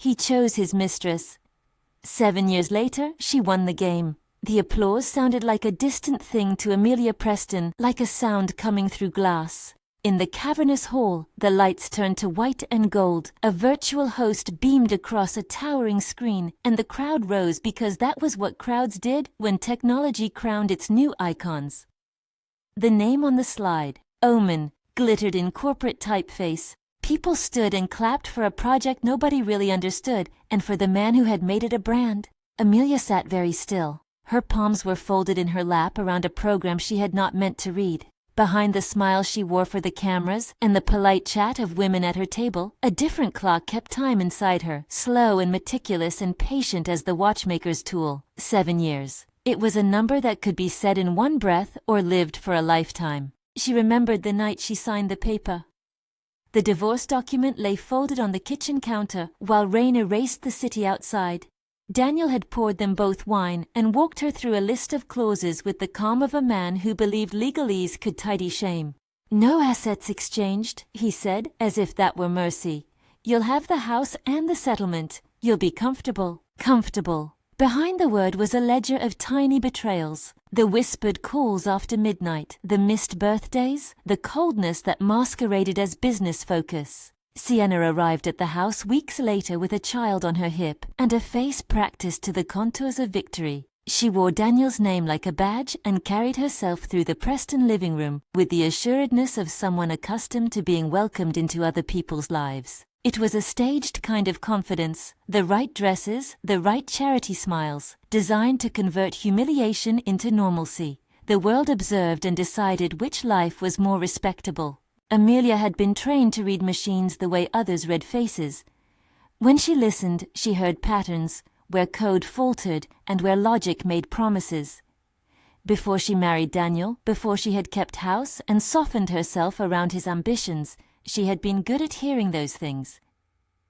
He chose his mistress. 7 years later, she won the game. The applause sounded like a distant thing to Amelia Preston, like a sound coming through glass. In the cavernous hall, the lights turned to white and gold. A virtual host beamed across a towering screen, and the crowd rose because that was what crowds did when technology crowned its new icons. The name on the slide, Omen, glittered in corporate typeface. People stood and clapped for a project nobody really understood, and for the man who had made it a brand. Amelia sat very still. Her palms were folded in her lap around a program she had not meant to read. Behind the smile she wore for the cameras and the polite chat of women at her table, a different clock kept time inside her, slow and meticulous and patient as the watchmaker's tool. 7 years. It was a number that could be said in one breath or lived for a lifetime. She remembered the night she signed the paper. The divorce document lay folded on the kitchen counter while rain erased the city outside. Daniel had poured them both wine and walked her through a list of clauses with the calm of a man who believed legalese could tidy shame. "No assets exchanged," he said, as if that were mercy. "You'll have the house and the settlement. You'll be comfortable." Comfortable. Behind the word was a ledger of tiny betrayals. The whispered calls after midnight, the missed birthdays, the coldness that masqueraded as business focus. Sienna arrived at the house weeks later with a child on her hip and a face practiced to the contours of victory. She wore Daniel's name like a badge and carried herself through the Preston living room with the assuredness of someone accustomed to being welcomed into other people's lives. It was a staged kind of confidence, the right dresses, the right charity smiles, designed to convert humiliation into normalcy. The world observed and decided which life was more respectable. Amelia had been trained to read machines the way others read faces. When she listened, she heard patterns, where code faltered and where logic made promises. Before she married Daniel, before she had kept house and softened herself around his ambitions, she had been good at hearing those things.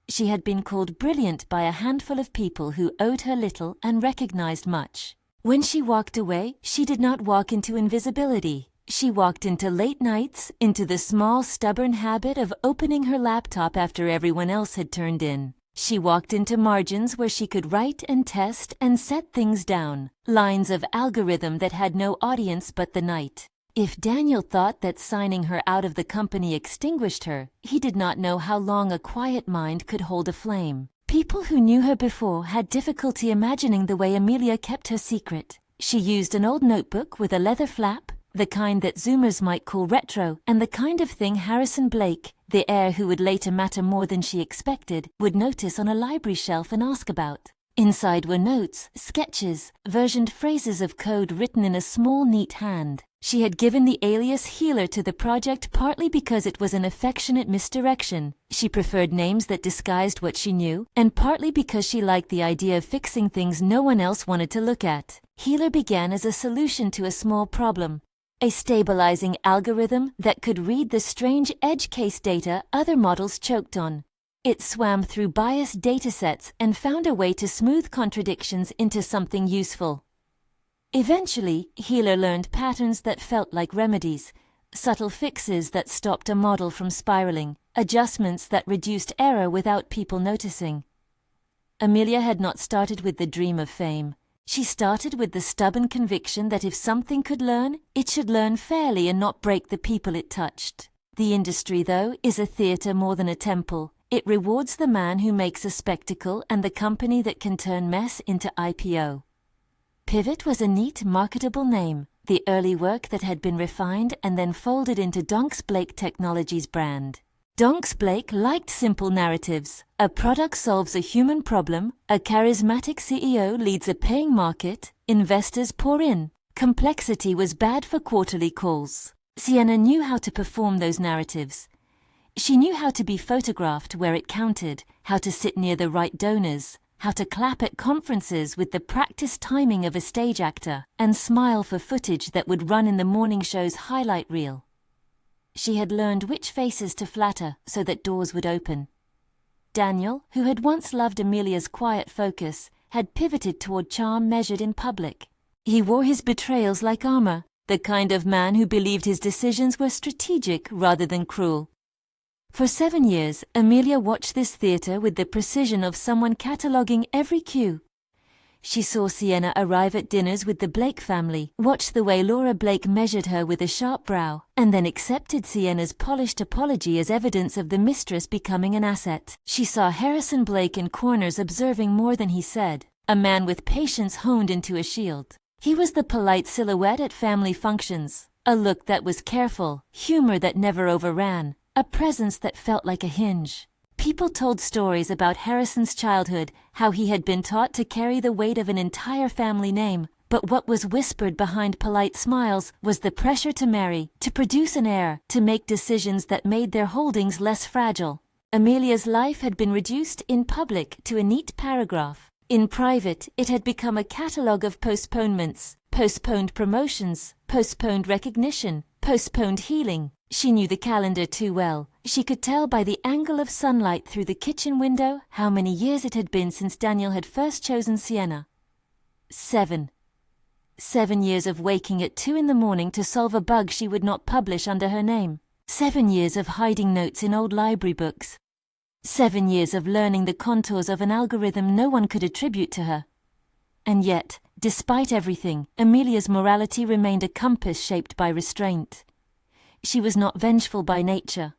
She had been called brilliant by a handful of people who owed her little and recognized much. When she walked away, she did not walk into invisibility. She walked into late nights, into the small, stubborn habit of opening her laptop after everyone else had turned in. She walked into margins where she could write and test and set things down, lines of algorithm that had no audience but the night. If Daniel thought that signing her out of the company extinguished her, he did not know how long a quiet mind could hold a flame. People who knew her before had difficulty imagining the way Amelia kept her secret. She used an old notebook with a leather flap, the kind that Zoomers might call retro, and the kind of thing Harrison Blake, the heir who would later matter more than she expected, would notice on a library shelf and ask about. Inside were notes, sketches, versioned phrases of code written in a small, neat hand. She had given the alias Healer to the project partly because it was an affectionate misdirection. She preferred names that disguised what she knew, and partly because she liked the idea of fixing things no one else wanted to look at. Healer began as a solution to a small problem. A stabilizing algorithm that could read the strange edge case data other models choked on. It swam through biased datasets and found a way to smooth contradictions into something useful. Eventually, Healer learned patterns that felt like remedies, subtle fixes that stopped a model from spiraling, adjustments that reduced error without people noticing. Amelia had not started with the dream of fame. She started with the stubborn conviction that if something could learn, it should learn fairly and not break the people it touched. The industry, though, is a theater more than a temple. It rewards the man who makes a spectacle and the company that can turn mess into IPO. Pivot was a neat, marketable name, the early work that had been refined and then folded into Donks Blake Technologies brand. Donks Blake liked simple narratives. A product solves a human problem, a charismatic CEO leads a paying market, investors pour in. Complexity was bad for quarterly calls. Sienna knew how to perform those narratives. She knew how to be photographed where it counted, how to sit near the right donors, how to clap at conferences with the practiced timing of a stage actor, and smile for footage that would run in the morning show's highlight reel. She had learned which faces to flatter so that doors would open. Daniel, who had once loved Amelia's quiet focus, had pivoted toward charm measured in public. He wore his betrayals like armor, the kind of man who believed his decisions were strategic rather than cruel. For 7 years, Amelia watched this theater with the precision of someone cataloguing every cue. She saw Sienna arrive at dinners with the Blake family, watched the way Laura Blake measured her with a sharp brow, and then accepted Sienna's polished apology as evidence of the mistress becoming an asset. She saw Harrison Blake in corners observing more than he said, a man with patience honed into a shield. He was the polite silhouette at family functions, a look that was careful, humor that never overran, a presence that felt like a hinge. People told stories about Harrison's childhood, how he had been taught to carry the weight of an entire family name, but what was whispered behind polite smiles was the pressure to marry, to produce an heir, to make decisions that made their holdings less fragile. Amelia's life had been reduced in public to a neat paragraph. In private, it had become a catalogue of postponements, postponed promotions, postponed recognition, postponed healing. She knew the calendar too well. She could tell by the angle of sunlight through the kitchen window how many years it had been since Daniel had first chosen Sienna. 7. 7 years of waking at 2 in the morning to solve a bug she would not publish under her name. 7 years of hiding notes in old library books. 7 years of learning the contours of an algorithm no one could attribute to her. And yet, despite everything, Amelia's morality remained a compass shaped by restraint. She was not vengeful by nature.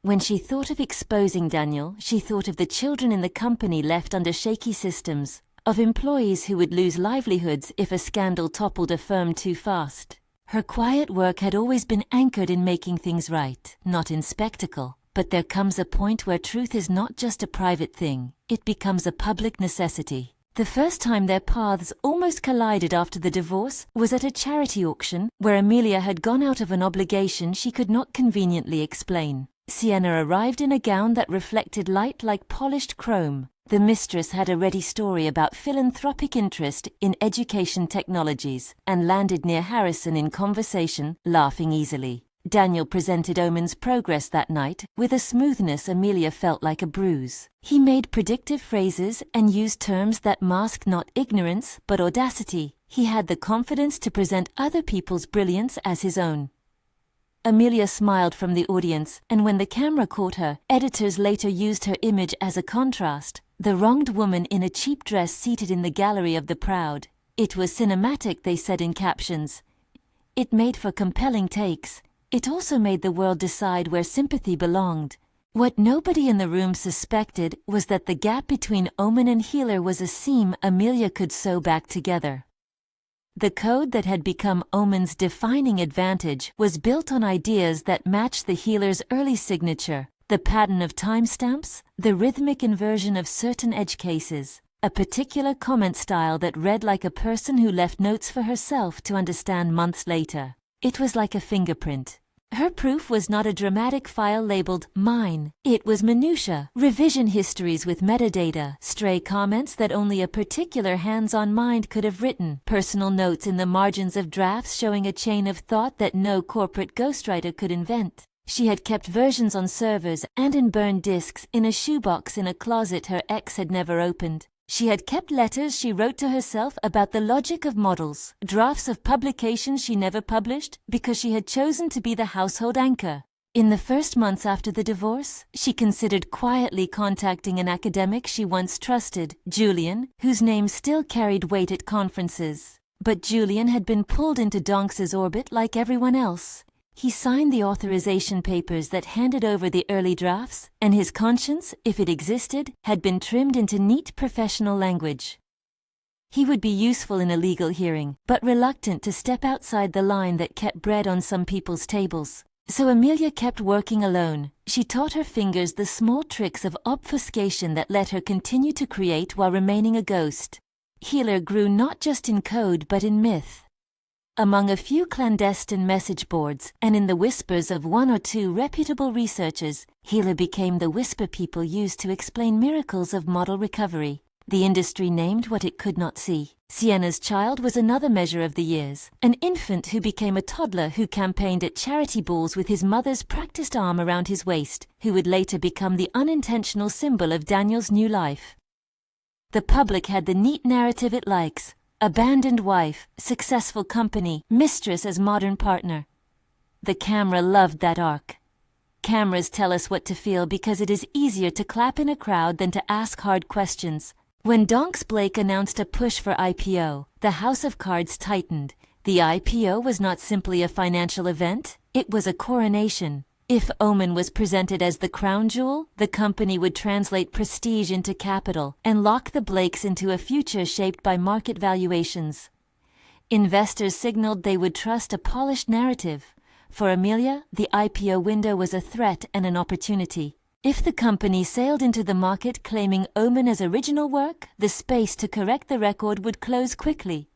When she thought of exposing Daniel, she thought of the children in the company left under shaky systems, of employees who would lose livelihoods if a scandal toppled a firm too fast. Her quiet work had always been anchored in making things right, not in spectacle. But there comes a point where truth is not just a private thing, it becomes a public necessity. The first time their paths almost collided after the divorce was at a charity auction where Amelia had gone out of an obligation she could not conveniently explain. Sienna arrived in a gown that reflected light like polished chrome. The mistress had a ready story about philanthropic interest in education technologies and landed near Harrison in conversation, laughing easily. Daniel presented Omen's progress that night with a smoothness Amelia felt like a bruise. He made predictive phrases and used terms that masked not ignorance but audacity. He had the confidence to present other people's brilliance as his own. Amelia smiled from the audience, and when the camera caught her, editors later used her image as a contrast, the wronged woman in a cheap dress seated in the gallery of the proud. It was cinematic, they said in captions. It made for compelling takes. It also made the world decide where sympathy belonged. What nobody in the room suspected was that the gap between Omen and Healer was a seam Amelia could sew back together. The code that had become Omen's defining advantage was built on ideas that matched the Healer's early signature, the pattern of timestamps, the rhythmic inversion of certain edge cases, a particular comment style that read like a person who left notes for herself to understand months later. It was like a fingerprint. Her proof was not a dramatic file labeled mine. It was minutia, revision histories with metadata, stray comments that only a particular hands-on mind could have written, personal notes in the margins of drafts showing a chain of thought that no corporate ghostwriter could invent. She had kept versions on servers and in burned disks in a shoebox in a closet her ex had never opened. She had kept letters she wrote to herself about the logic of models, drafts of publications she never published because she had chosen to be the household anchor. In the first months after the divorce, she considered quietly contacting an academic she once trusted, Julian, whose name still carried weight at conferences. But Julian had been pulled into Donks's orbit like everyone else. He signed the authorization papers that handed over the early drafts, and his conscience, if it existed, had been trimmed into neat professional language. He would be useful in a legal hearing, but reluctant to step outside the line that kept bread on some people's tables. So Amelia kept working alone. She taught her fingers the small tricks of obfuscation that let her continue to create while remaining a ghost. Healer grew not just in code but in myth. Among a few clandestine message boards and in the whispers of one or two reputable researchers, Healer became the whisper people used to explain miracles of model recovery. The industry named what it could not see. Sienna's child was another measure of the years, an infant who became a toddler who campaigned at charity balls with his mother's practiced arm around his waist, who would later become the unintentional symbol of Daniel's new life. The public had the neat narrative it likes. Abandoned wife, successful company, mistress as modern partner. The camera loved that arc. Cameras tell us what to feel because it is easier to clap in a crowd than to ask hard questions. When Donks Blake announced a push for IPO, the house of cards tightened. The IPO was not simply a financial event, it was a coronation. If Omen was presented as the crown jewel, the company would translate prestige into capital and lock the Blakes into a future shaped by market valuations. Investors signaled they would trust a polished narrative. For Amelia, the IPO window was a threat and an opportunity. If the company sailed into the market claiming Omen as original work, the space to correct the record would close quickly.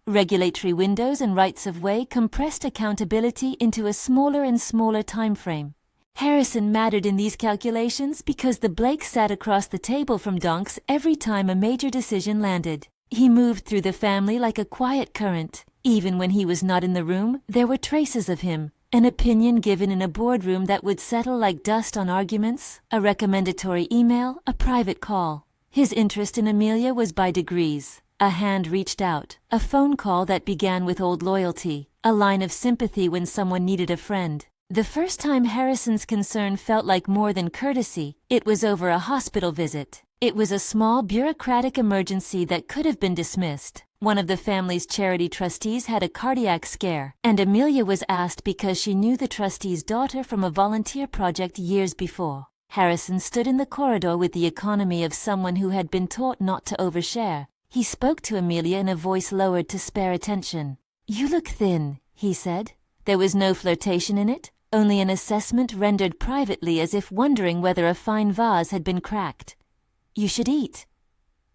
Regulatory windows and rights of way compressed accountability into a smaller and smaller time frame. Harrison mattered in these calculations because the Blakes sat across the table from Donks every time a major decision landed. He moved through the family like a quiet current. Even when he was not in the room, there were traces of him. An opinion given in a boardroom that would settle like dust on arguments, a recommendatory email, a private call. His interest in Amelia was by degrees. A hand reached out, a phone call that began with old loyalty, a line of sympathy when someone needed a friend. The first time Harrison's concern felt like more than courtesy, it was over a hospital visit. It was a small bureaucratic emergency that could have been dismissed. One of the family's charity trustees had a cardiac scare, and Amelia was asked because she knew the trustee's daughter from a volunteer project years before. Harrison stood in the corridor with the economy of someone who had been taught not to overshare. He spoke to Amelia in a voice lowered to spare attention. "You look thin," he said. There was no flirtation in it, only an assessment rendered privately as if wondering whether a fine vase had been cracked. "You should eat."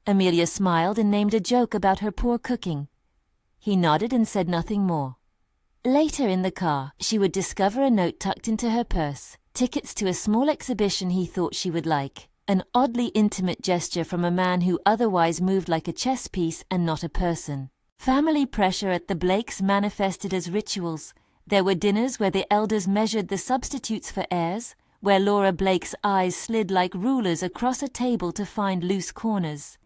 Amelia smiled and named a joke about her poor cooking. He nodded and said nothing more. Later in the car, she would discover a note tucked into her purse, tickets to a small exhibition he thought she would like. An oddly intimate gesture from a man who otherwise moved like a chess piece and not a person. Family pressure at the Blakes manifested as rituals. There were dinners where the elders measured the substitutes for heirs, where Laura Blake's eyes slid like rulers across a table to find loose corners.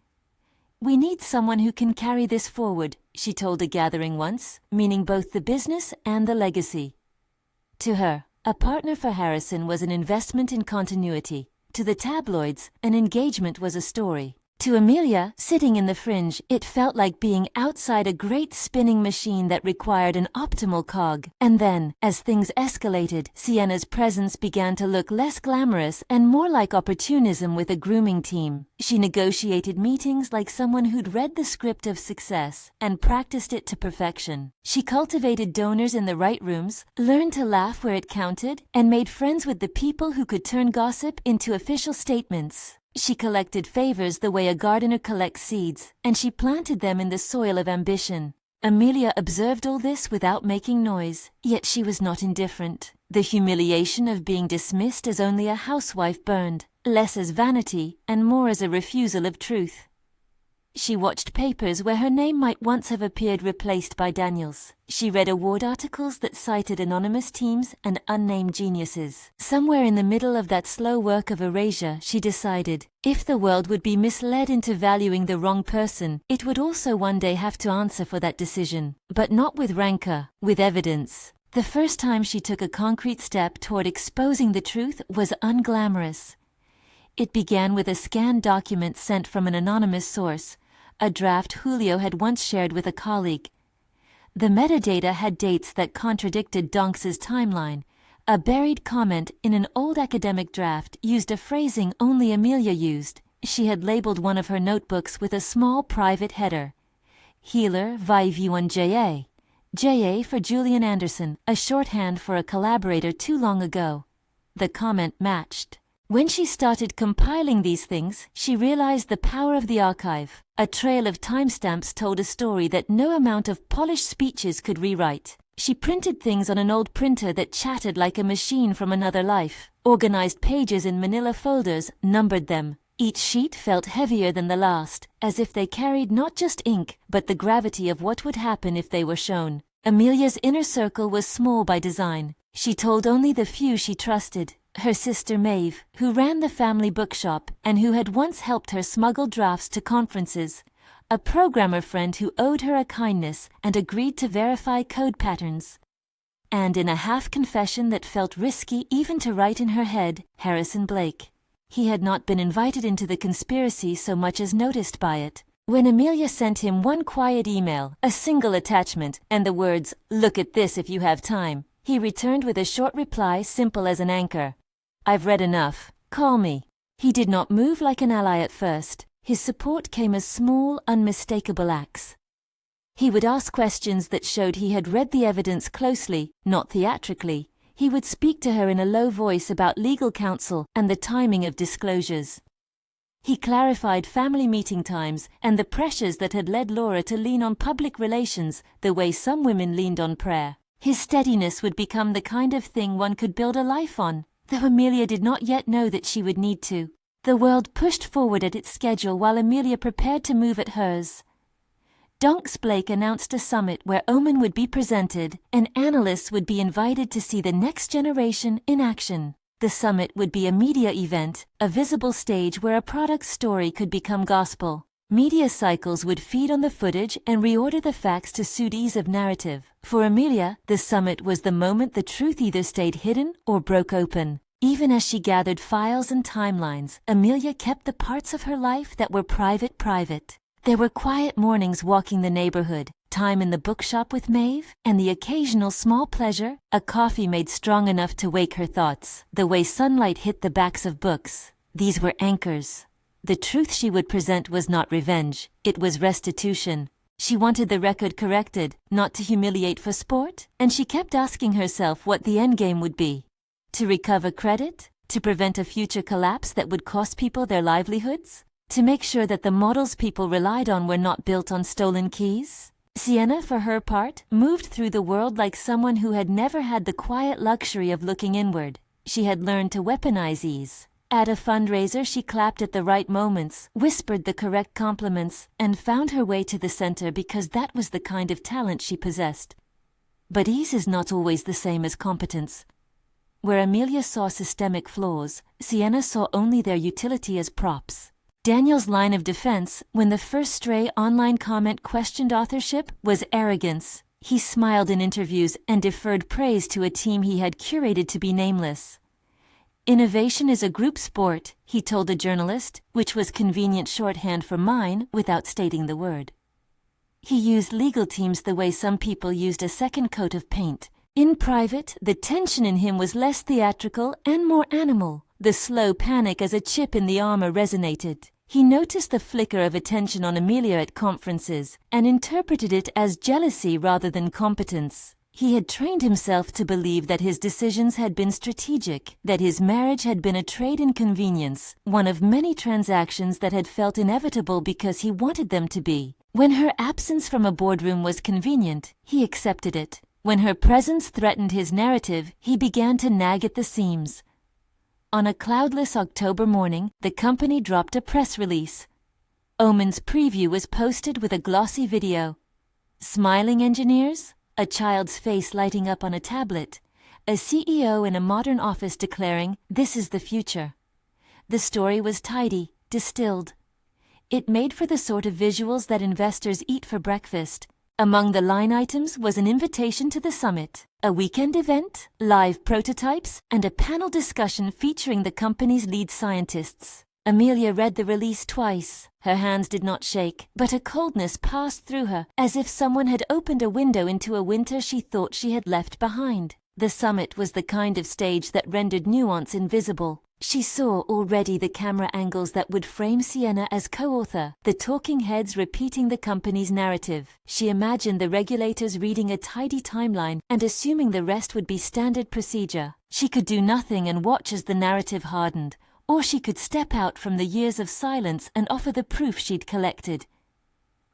"We need someone who can carry this forward," she told a gathering once, meaning both the business and the legacy. To her, a partner for Harrison was an investment in continuity. To the tabloids, an engagement was a story. To Amelia, sitting in the fringe, it felt like being outside a great spinning machine that required an optimal cog. And then, as things escalated, Sienna's presence began to look less glamorous and more like opportunism with a grooming team. She negotiated meetings like someone who'd read the script of success and practiced it to perfection. She cultivated donors in the right rooms, learned to laugh where it counted, and made friends with the people who could turn gossip into official statements. She collected favors the way a gardener collects seeds, and she planted them in the soil of ambition. Amelia observed all this without making noise, yet she was not indifferent. The humiliation of being dismissed as only a housewife burned, less as vanity and more as a refusal of truth. She watched papers where her name might once have appeared replaced by Daniel's. She read award articles that cited anonymous teams and unnamed geniuses. Somewhere in the middle of that slow work of erasure, she decided, if the world would be misled into valuing the wrong person, it would also one day have to answer for that decision. But not with rancor, with evidence. The first time she took a concrete step toward exposing the truth was unglamorous. It began with a scanned document sent from an anonymous source, a draft Julio had once shared with a colleague. The metadata had dates that contradicted Donks's timeline. A buried comment in an old academic draft used a phrasing only Amelia used. She had labeled one of her notebooks with a small private header. Healer Vive JA. JA for Julian Anderson, a shorthand for a collaborator too long ago. The comment matched. When she started compiling these things, she realized the power of the archive. A trail of timestamps told a story that no amount of polished speeches could rewrite. She printed things on an old printer that chattered like a machine from another life, organized pages in manila folders, numbered them. Each sheet felt heavier than the last, as if they carried not just ink, but the gravity of what would happen if they were shown. Amelia's inner circle was small by design. She told only the few she trusted. Her sister Maeve, who ran the family bookshop and who had once helped her smuggle drafts to conferences, a programmer friend who owed her a kindness and agreed to verify code patterns. And in a half-confession that felt risky even to write in her head, Harrison Blake. He had not been invited into the conspiracy so much as noticed by it. When Amelia sent him one quiet email, a single attachment, and the words, "Look at this if you have time," he returned with a short reply simple as an anchor. "I've read enough. Call me." He did not move like an ally at first. His support came as small, unmistakable acts. He would ask questions that showed he had read the evidence closely, not theatrically. He would speak to her in a low voice about legal counsel and the timing of disclosures. He clarified family meeting times and the pressures that had led Laura to lean on public relations the way some women leaned on prayer. His steadiness would become the kind of thing one could build a life on, though Amelia did not yet know that she would need to. The world pushed forward at its schedule while Amelia prepared to move at hers. Donks Blake announced a summit where Omen would be presented and analysts would be invited to see the next generation in action. The summit would be a media event, a visible stage where a product's story could become gospel. Media cycles would feed on the footage and reorder the facts to suit ease of narrative. For Amelia, the summit was the moment the truth either stayed hidden or broke open. Even as she gathered files and timelines, Amelia kept the parts of her life that were private. There were quiet mornings walking the neighborhood, time in the bookshop with Maeve, and the occasional small pleasure, a coffee made strong enough to wake her thoughts, the way sunlight hit the backs of books. These were anchors. The truth she would present was not revenge, it was restitution. She wanted the record corrected, not to humiliate for sport, and she kept asking herself what the endgame would be. To recover credit? To prevent a future collapse that would cost people their livelihoods? To make sure that the models people relied on were not built on stolen keys? Sienna, for her part, moved through the world like someone who had never had the quiet luxury of looking inward. She had learned to weaponize ease. At a fundraiser, she clapped at the right moments, whispered the correct compliments, and found her way to the center because that was the kind of talent she possessed. But ease is not always the same as competence. Where Amelia saw systemic flaws, Sienna saw only their utility as props. Daniel's line of defense, when the first stray online comment questioned authorship, was arrogance. He smiled in interviews and deferred praise to a team he had curated to be nameless. Innovation is a group sport, he told a journalist, which was convenient shorthand for mine without stating the word. He used legal teams the way some people used a second coat of paint. In private, the tension in him was less theatrical and more animal. The slow panic as a chip in the armor resonated. He noticed the flicker of attention on Amelia at conferences and interpreted it as jealousy rather than competence. He had trained himself to believe that his decisions had been strategic, that his marriage had been a trade in convenience, one of many transactions that had felt inevitable because he wanted them to be. When her absence from a boardroom was convenient, he accepted it. When her presence threatened his narrative, he began to nag at the seams. On a cloudless October morning, the company dropped a press release. Omen's preview was posted with a glossy video. Smiling engineers, a child's face lighting up on a tablet, a CEO in a modern office declaring, "This is the future." The story was tidy, distilled. It made for the sort of visuals that investors eat for breakfast. Among the line items was an invitation to the summit, a weekend event, live prototypes, and a panel discussion featuring the company's lead scientists. Amelia read the release twice. Her hands did not shake, but a coldness passed through her, as if someone had opened a window into a winter she thought she had left behind. The summit was the kind of stage that rendered nuance invisible. She saw already the camera angles that would frame Sienna as co-author, the talking heads repeating the company's narrative. She imagined the regulators reading a tidy timeline and assuming the rest would be standard procedure. She could do nothing and watch as the narrative hardened, or she could step out from the years of silence and offer the proof she'd collected.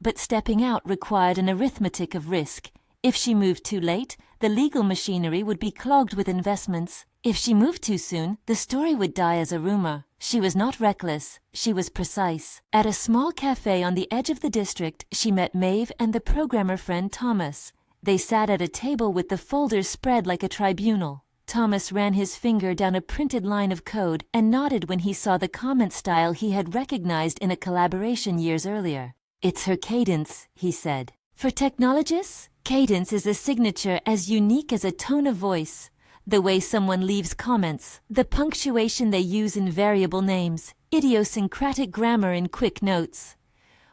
But stepping out required an arithmetic of risk. If she moved too late, the legal machinery would be clogged with investments. If she moved too soon, the story would die as a rumor. She was not reckless, she was precise. At a small cafe on the edge of the district, she met Maeve and the programmer friend Thomas. They sat at a table with the folders spread like a tribunal. Thomas ran his finger down a printed line of code and nodded when he saw the comment style he had recognized in a collaboration years earlier. "It's her cadence," he said. "For technologists, Cadence is a signature as unique as a tone of voice, the way someone leaves comments, the punctuation they use in variable names, idiosyncratic grammar in quick notes.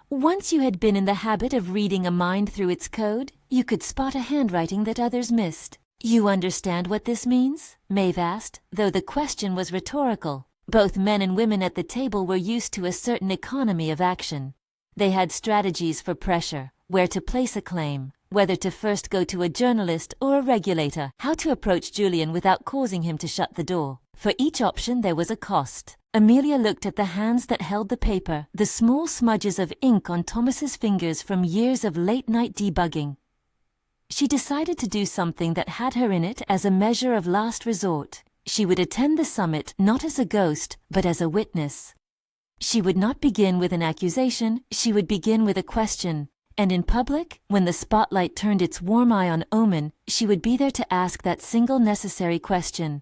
Once you had been in the habit of reading a mind through its code, you could spot a handwriting that others missed. "You understand what this means?" Maeve asked, though the question was rhetorical. Both men and women at the table were used to a certain economy of action. They had strategies for pressure, where to place a claim, whether to first go to a journalist or a regulator, how to approach Julian without causing him to shut the door. For each option there was a cost. Amelia looked at the hands that held the paper, the small smudges of ink on Thomas's fingers from years of late-night debugging. She decided to do something that had her in it as a measure of last resort. She would attend the summit not as a ghost, but as a witness. She would not begin with an accusation, she would begin with a question. And in public, when the spotlight turned its warm eye on Omen, she would be there to ask that single necessary question.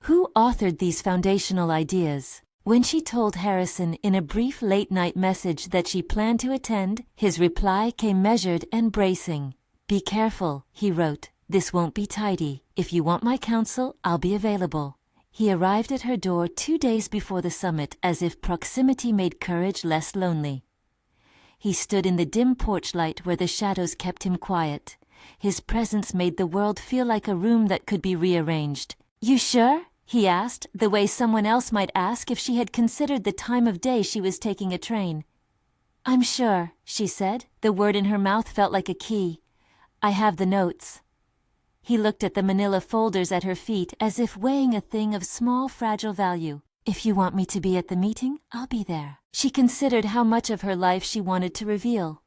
Who authored these foundational ideas? When she told Harrison in a brief late-night message that she planned to attend, his reply came measured and bracing. "Be careful," he wrote. "This won't be tidy. If you want my counsel, I'll be available." He arrived at her door 2 days before the summit, as if proximity made courage less lonely. He stood in the dim porch light where the shadows kept him quiet. His presence made the world feel like a room that could be rearranged. "You sure?" he asked, the way someone else might ask if she had considered the time of day she was taking a train. "I'm sure," she said. The word in her mouth felt like a key. "I have the notes." He looked at the manila folders at her feet as if weighing a thing of small, fragile value. "If you want me to be at the meeting, I'll be there." She considered how much of her life she wanted to reveal.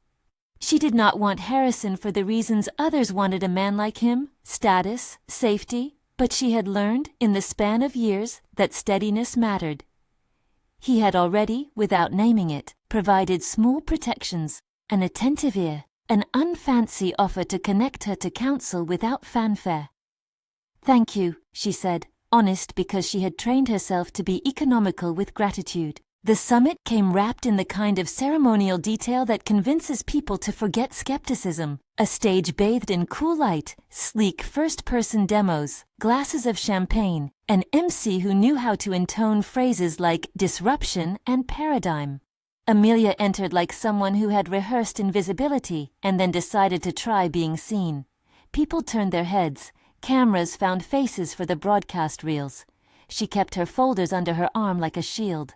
She did not want Harrison for the reasons others wanted a man like him, status, safety, but she had learned, in the span of years, that steadiness mattered. He had already, without naming it, provided small protections, an attentive ear, an unfancy offer to connect her to counsel without fanfare. "Thank you," she said, honest because she had trained herself to be economical with gratitude. The summit came wrapped in the kind of ceremonial detail that convinces people to forget skepticism. A stage bathed in cool light, sleek first-person demos, glasses of champagne, an MC who knew how to intone phrases like disruption and paradigm. Amelia entered like someone who had rehearsed invisibility and then decided to try being seen. People turned their heads. Cameras found faces for the broadcast reels. She kept her folders under her arm like a shield.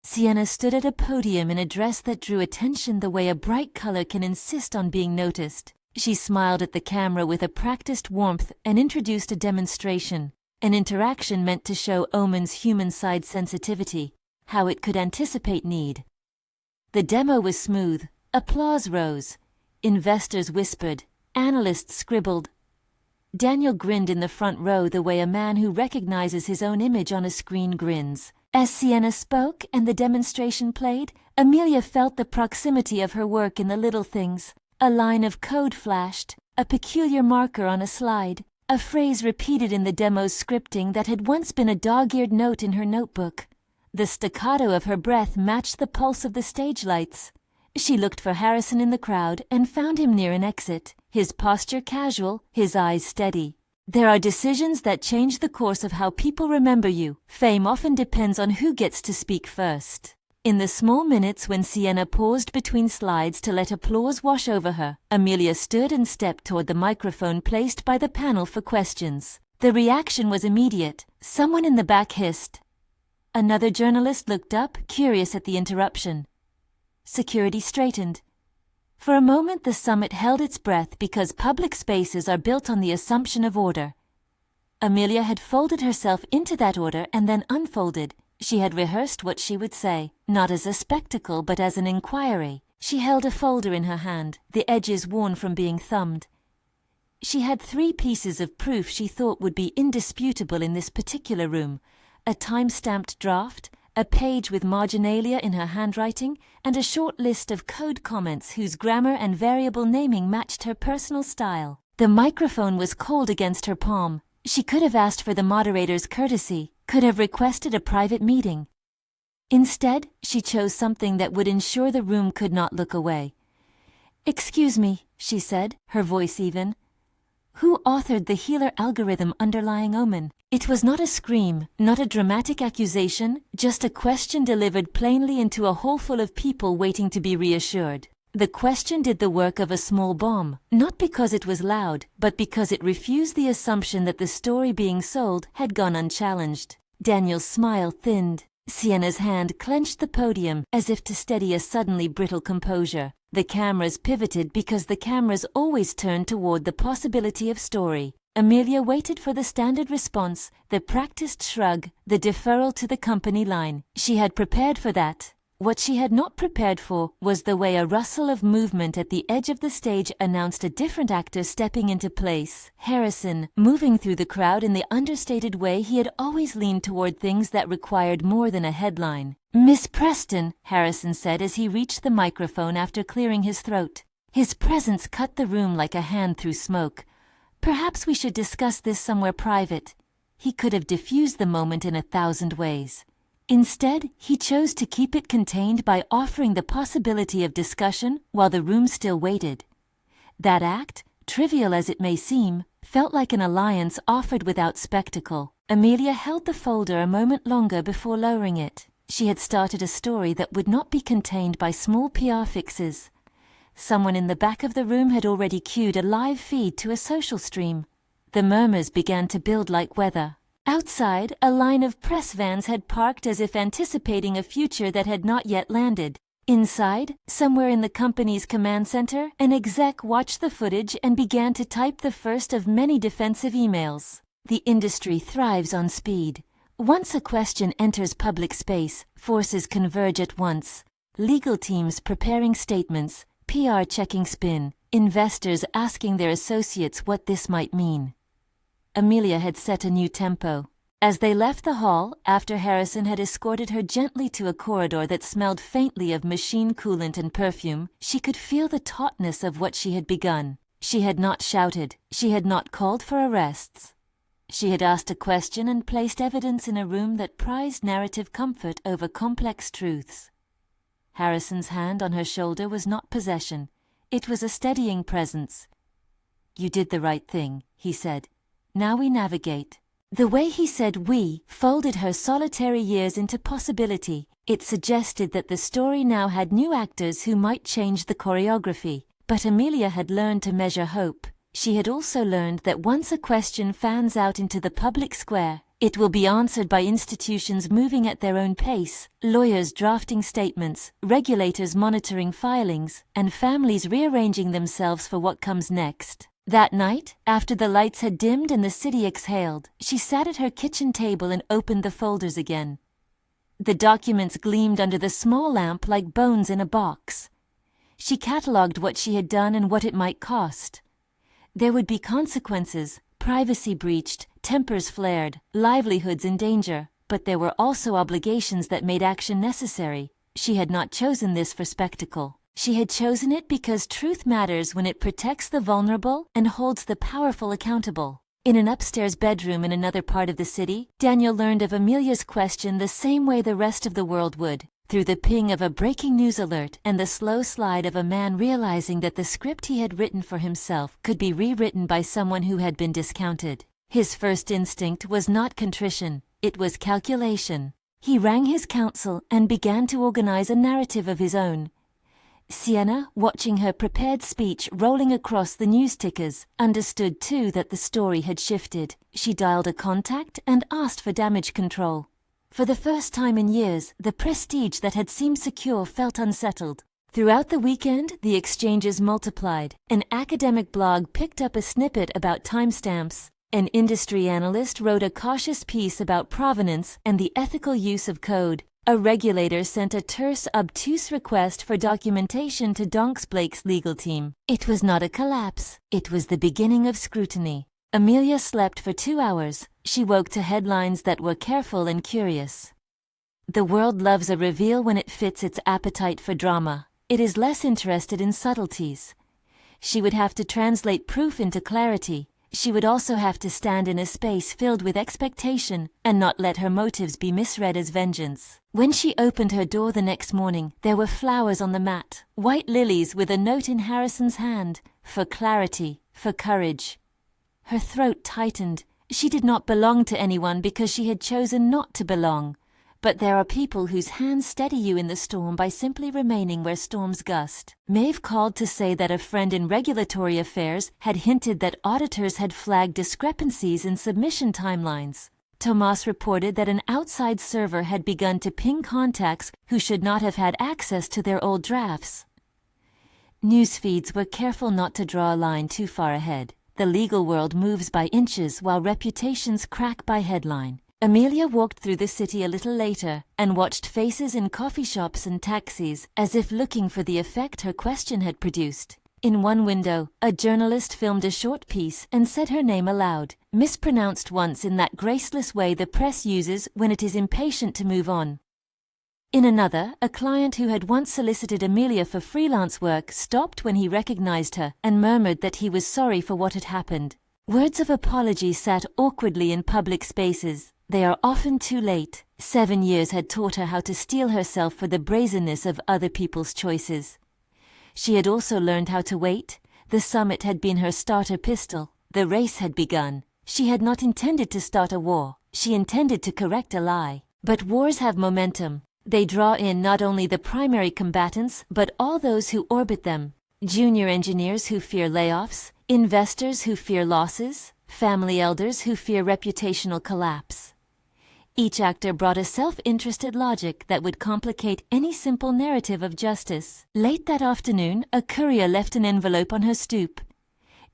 Sienna stood at a podium in a dress that drew attention the way a bright color can insist on being noticed. She smiled at the camera with a practiced warmth and introduced a demonstration, an interaction meant to show Omen's human-side sensitivity, how it could anticipate need. The demo was smooth. Applause rose. Investors whispered. Analysts scribbled. Daniel grinned in the front row the way a man who recognizes his own image on a screen grins. As Sienna spoke and the demonstration played, Amelia felt the proximity of her work in the little things. A line of code flashed, a peculiar marker on a slide, a phrase repeated in the demo's scripting that had once been a dog-eared note in her notebook. The staccato of her breath matched the pulse of the stage lights. She looked for Harrison in the crowd and found him near an exit, his posture casual, his eyes steady. There are decisions that change the course of how people remember you. Fame often depends on who gets to speak first. In the small minutes when Sienna paused between slides to let applause wash over her, Amelia stood and stepped toward the microphone placed by the panel for questions. The reaction was immediate. Someone in the back hissed. Another journalist looked up, curious at the interruption. Security straightened. For a moment the summit held its breath because public spaces are built on the assumption of order. Amelia had folded herself into that order and then unfolded. She had rehearsed what she would say, not as a spectacle but as an inquiry. She held a folder in her hand, the edges worn from being thumbed. She had 3 pieces of proof she thought would be indisputable in this particular room: a time-stamped draft, a page with marginalia in her handwriting, and a short list of code comments whose grammar and variable naming matched her personal style. The microphone was cold against her palm. She could have asked for the moderator's courtesy, could have requested a private meeting. Instead, she chose something that would ensure the room could not look away. "Excuse me," she said, her voice even. "Who authored the healer algorithm underlying Omen?" It was not a scream, not a dramatic accusation, just a question delivered plainly into a hall full of people waiting to be reassured. The question did the work of a small bomb, not because it was loud, but because it refused the assumption that the story being sold had gone unchallenged. Daniel's smile thinned. Sienna's hand clenched the podium as if to steady a suddenly brittle composure. The cameras pivoted because the cameras always turned toward the possibility of story. Amelia waited for the standard response, the practiced shrug, the deferral to the company line. She had prepared for that. What she had not prepared for was the way a rustle of movement at the edge of the stage announced a different actor stepping into place. Harrison, moving through the crowd in the understated way he had always leaned toward things that required more than a headline. "Miss Preston," Harrison said as he reached the microphone after clearing his throat. His presence cut the room like a hand through smoke. "Perhaps we should discuss this somewhere private." He could have diffused the moment in 1,000 ways. Instead, he chose to keep it contained by offering the possibility of discussion while the room still waited. That act, trivial as it may seem, felt like an alliance offered without spectacle. Amelia held the folder a moment longer before lowering it. She had started a story that would not be contained by small PR fixes. Someone in the back of the room had already cued a live feed to a social stream. The murmurs began to build like weather. Outside, a line of press vans had parked as if anticipating a future that had not yet landed. Inside, somewhere in the company's command center, an exec watched the footage and began to type the first of many defensive emails. The industry thrives on speed. Once a question enters public space, forces converge at once. Legal teams preparing statements, PR checking spin, investors asking their associates what this might mean. Amelia had set a new tempo. As they left the hall, after Harrison had escorted her gently to a corridor that smelled faintly of machine coolant and perfume, she could feel the tautness of what she had begun. She had not shouted. She had not called for arrests. She had asked a question and placed evidence in a room that prized narrative comfort over complex truths. Harrison's hand on her shoulder was not possession. It was a steadying presence. "You did the right thing," he said. "Now we navigate." The way he said "we" folded her solitary years into possibility. It suggested that the story now had new actors who might change the choreography. But Amelia had learned to measure hope. She had also learned that once a question fans out into the public square, it will be answered by institutions moving at their own pace, lawyers drafting statements, regulators monitoring filings, and families rearranging themselves for what comes next. That night, after the lights had dimmed and the city exhaled, she sat at her kitchen table and opened the folders again. The documents gleamed under the small lamp like bones in a box. She catalogued what she had done and what it might cost. There would be consequences, privacy breached, tempers flared, livelihoods in danger, but there were also obligations that made action necessary. She had not chosen this for spectacle. She had chosen it because truth matters when it protects the vulnerable and holds the powerful accountable. In an upstairs bedroom in another part of the city, Daniel learned of Amelia's question the same way the rest of the world would, through the ping of a breaking news alert and the slow slide of a man realizing that the script he had written for himself could be rewritten by someone who had been discounted. His first instinct was not contrition, it was calculation. He rang his counsel and began to organize a narrative of his own. Sienna, watching her prepared speech rolling across the news tickers, understood too that the story had shifted. She dialed a contact and asked for damage control. For the first time in years, the prestige that had seemed secure felt unsettled. Throughout the weekend, the exchanges multiplied. An academic blog picked up a snippet about timestamps. An industry analyst wrote a cautious piece about provenance and the ethical use of code. A regulator sent a terse, obtuse request for documentation to Donks-Blake's legal team. It was not a collapse. It was the beginning of scrutiny. Amelia slept for 2 hours. She woke to headlines that were careful and curious. The world loves a reveal when it fits its appetite for drama. It is less interested in subtleties. She would have to translate proof into clarity, She would also have to stand in a space filled with expectation and not let her motives be misread as vengeance. When she opened her door the next morning, there were flowers on the mat, white lilies with a note in Harrison's hand, for clarity, for courage. Her throat tightened. She did not belong to anyone because she had chosen not to belong. But there are people whose hands steady you in the storm by simply remaining where storms gust. Maeve called to say that a friend in regulatory affairs had hinted that auditors had flagged discrepancies in submission timelines. Tomas reported that an outside server had begun to ping contacts who should not have had access to their old drafts. News feeds were careful not to draw a line too far ahead. The legal world moves by inches while reputations crack by headline. Amelia walked through the city a little later and watched faces in coffee shops and taxis as if looking for the effect her question had produced. In one window, a journalist filmed a short piece and said her name aloud, mispronounced once in that graceless way the press uses when it is impatient to move on. In another, a client who had once solicited Amelia for freelance work stopped when he recognized her and murmured that he was sorry for what had happened. Words of apology sat awkwardly in public spaces. They are often too late. 7 years had taught her how to steel herself for the brazenness of other people's choices. She had also learned how to wait. The summit had been her starter pistol. The race had begun. She had not intended to start a war. She intended to correct a lie. But wars have momentum. They draw in not only the primary combatants, but all those who orbit them. Junior engineers who fear layoffs, investors who fear losses, family elders who fear reputational collapse. Each actor brought a self-interested logic that would complicate any simple narrative of justice. Late that afternoon, a courier left an envelope on her stoop.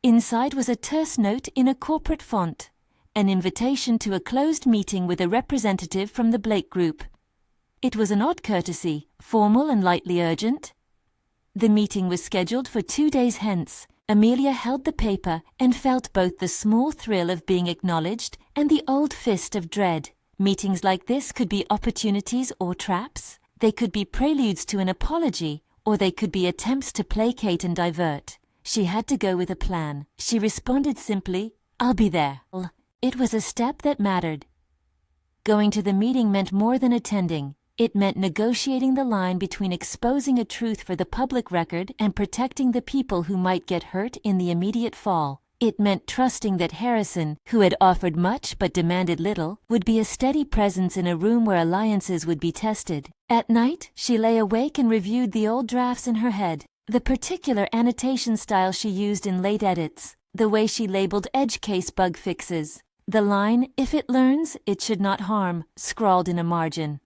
Inside was a terse note in a corporate font, an invitation to a closed meeting with a representative from the Blake Group. It was an odd courtesy, formal and lightly urgent. The meeting was scheduled for 2 days hence. Amelia held the paper and felt both the small thrill of being acknowledged and the old fist of dread. Meetings like this could be opportunities or traps. They could be preludes to an apology, or they could be attempts to placate and divert. She had to go with a plan. She responded simply, "I'll be there." It was a step that mattered. Going to the meeting meant more than attending. It meant negotiating the line between exposing a truth for the public record and protecting the people who might get hurt in the immediate fall. It meant trusting that Harrison, who had offered much but demanded little, would be a steady presence in a room where alliances would be tested. At night, she lay awake and reviewed the old drafts in her head. The particular annotation style she used in late edits, the way she labeled edge case bug fixes, the line, "If it learns, it should not harm," scrawled in a margin.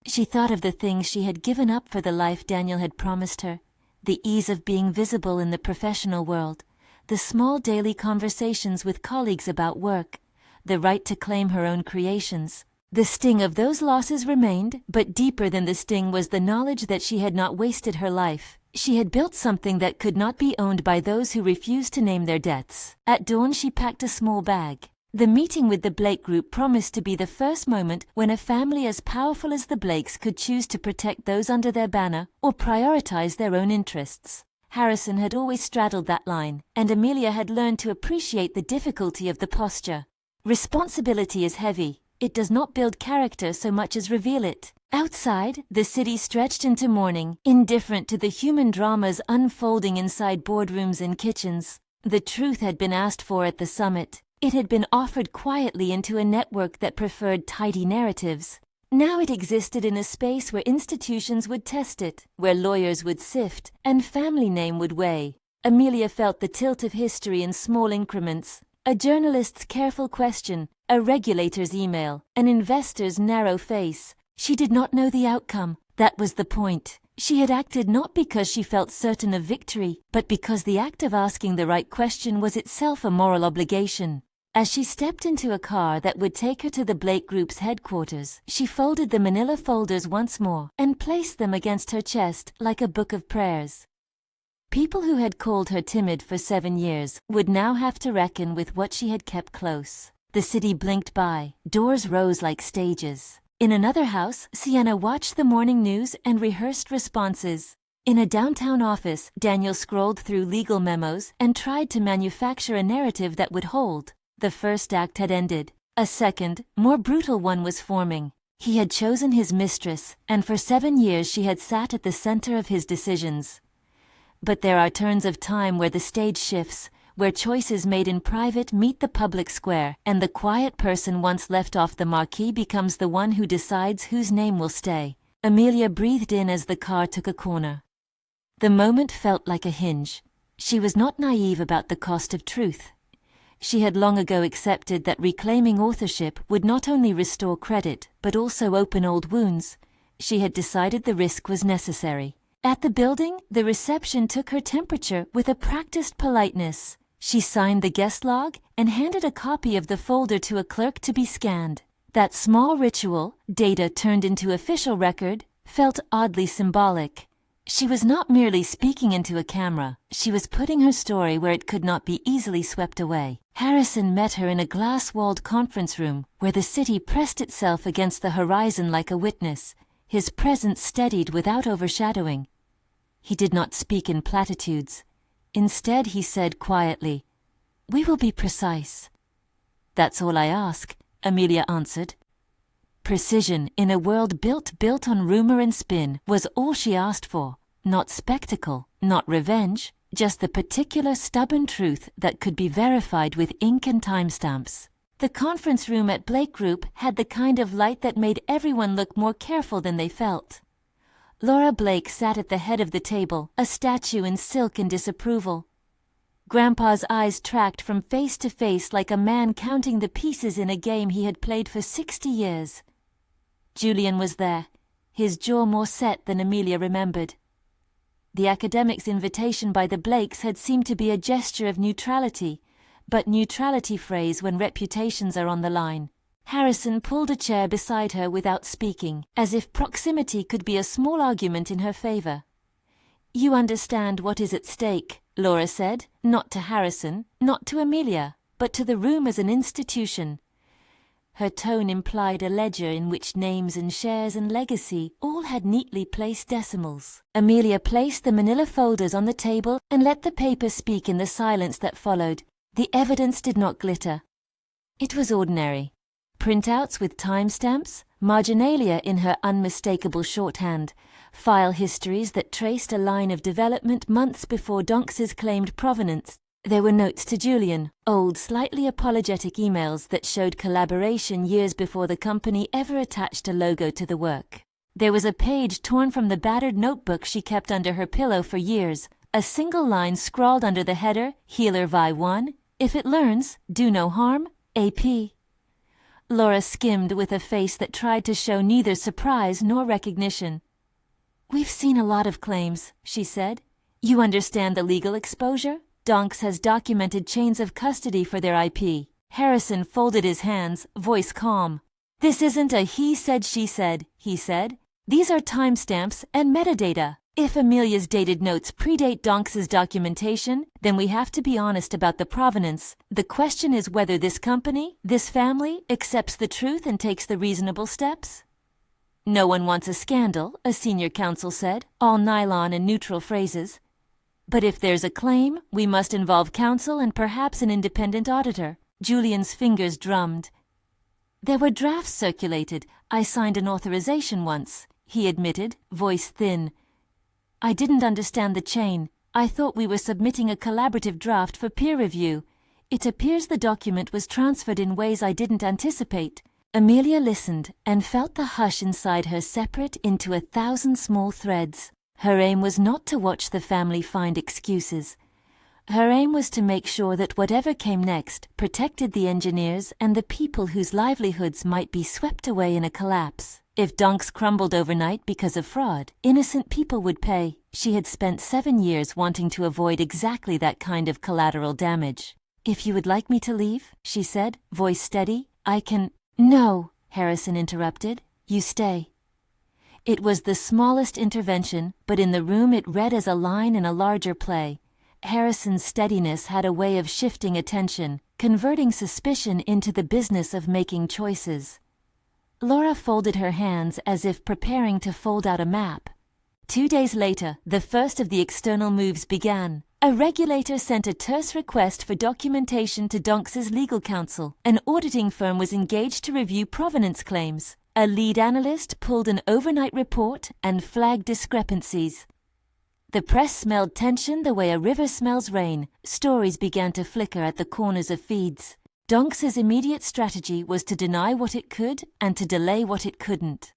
She thought of the things she had given up for the life Daniel had promised her, the ease of being visible in the professional world, the small daily conversations with colleagues about work, the right to claim her own creations. The sting of those losses remained, but deeper than the sting was the knowledge that she had not wasted her life. She had built something that could not be owned by those who refused to name their debts. At dawn she packed a small bag. The meeting with the Blake Group promised to be the first moment when a family as powerful as the Blakes could choose to protect those under their banner or prioritize their own interests. Harrison had always straddled that line, and Amelia had learned to appreciate the difficulty of the posture. Responsibility is heavy. It does not build character so much as reveal it. Outside, the city stretched into morning, indifferent to the human dramas unfolding inside boardrooms and kitchens. The truth had been asked for at the summit. It had been offered quietly into a network that preferred tidy narratives. Now it existed in a space where institutions would test it, where lawyers would sift, and family name would weigh. Amelia felt the tilt of history in small increments. A journalist's careful question, a regulator's email, an investor's narrow face. She did not know the outcome. That was the point. She had acted not because she felt certain of victory, but because the act of asking the right question was itself a moral obligation. As she stepped into a car that would take her to the Blake Group's headquarters, she folded the manila folders once more and placed them against her chest like a book of prayers. People who had called her timid for 7 years would now have to reckon with what she had kept close. The city blinked by. Doors rose like stages. In another house, Sienna watched the morning news and rehearsed responses. In a downtown office, Daniel scrolled through legal memos and tried to manufacture a narrative that would hold. The first act had ended. A second, more brutal one was forming. He had chosen his mistress, and for 7 years she had sat at the center of his decisions. But there are turns of time where the stage shifts, where choices made in private meet the public square, and the quiet person once left off the marquee becomes the one who decides whose name will stay. Amelia breathed in as the car took a corner. The moment felt like a hinge. She was not naive about the cost of truth. She had long ago accepted that reclaiming authorship would not only restore credit, but also open old wounds. She had decided the risk was necessary. At the building, the reception took her temperature with a practiced politeness. She signed the guest log and handed a copy of the folder to a clerk to be scanned. That small ritual, data turned into official record, felt oddly symbolic. She was not merely speaking into a camera, she was putting her story where it could not be easily swept away. Harrison met her in a glass-walled conference room, where the city pressed itself against the horizon like a witness, his presence steadied without overshadowing. He did not speak in platitudes. Instead, he said quietly, "We will be precise." "That's all I ask," Amelia answered. Precision in a world built on rumor and spin was all she asked for. Not spectacle, not revenge, just the particular stubborn truth that could be verified with ink and timestamps. The conference room at Blake Group had the kind of light that made everyone look more careful than they felt. Laura Blake sat at the head of the table, a statue in silk and disapproval. Grandpa's eyes tracked from face to face like a man counting the pieces in a game he had played for 60 years. Julian was there, his jaw more set than Amelia remembered. The academic's invitation by the Blakes had seemed to be a gesture of neutrality, but neutrality frays when reputations are on the line. Harrison pulled a chair beside her without speaking, as if proximity could be a small argument in her favor. "You understand what is at stake," Laura said, not to Harrison, not to Amelia, but to the room as an institution. Her tone implied a ledger in which names and shares and legacy all had neatly placed decimals. Amelia placed the manila folders on the table and let the paper speak in the silence that followed. The evidence did not glitter. It was ordinary. Printouts with timestamps, marginalia in her unmistakable shorthand, file histories that traced a line of development months before Donks's claimed provenance. There were notes to Julian, old, slightly apologetic emails that showed collaboration years before the company ever attached a logo to the work. There was a page torn from the battered notebook she kept under her pillow for years, a single line scrawled under the header, Healer Vi 1, "If it learns, do no harm, AP." Laura skimmed with a face that tried to show neither surprise nor recognition. "We've seen a lot of claims," she said. "You understand the legal exposure? Donks has documented chains of custody for their IP. Harrison folded his hands, voice calm. "This isn't a he said, she said," he said. "These are timestamps and metadata. If Amelia's dated notes predate Donks's documentation, then we have to be honest about the provenance. The question is whether this company, this family, accepts the truth and takes the reasonable steps." "No one wants a scandal," a senior counsel said, all nylon and neutral phrases. "But if there's a claim, we must involve counsel and perhaps an independent auditor." Julian's fingers drummed. "There were drafts circulated. I signed an authorization once," he admitted, voice thin. "I didn't understand the chain. I thought we were submitting a collaborative draft for peer review. It appears the document was transferred in ways I didn't anticipate." Amelia listened and felt the hush inside her separate into 1,000 small threads. Her aim was not to watch the family find excuses. Her aim was to make sure that whatever came next protected the engineers and the people whose livelihoods might be swept away in a collapse. If Donks crumbled overnight because of fraud, innocent people would pay. She had spent 7 years wanting to avoid exactly that kind of collateral damage. "If you would like me to leave," she said, voice steady, "I can—" "No," Harrison interrupted. "You stay." It was the smallest intervention, but in the room it read as a line in a larger play. Harrison's steadiness had a way of shifting attention, converting suspicion into the business of making choices. Laura folded her hands as if preparing to fold out a map. 2 days later, the first of the external moves began. A regulator sent a terse request for documentation to Donks's legal counsel. An auditing firm was engaged to review provenance claims. A lead analyst pulled an overnight report and flagged discrepancies. The press smelled tension the way a river smells rain. Stories began to flicker at the corners of feeds. Donks's immediate strategy was to deny what it could and to delay what it couldn't.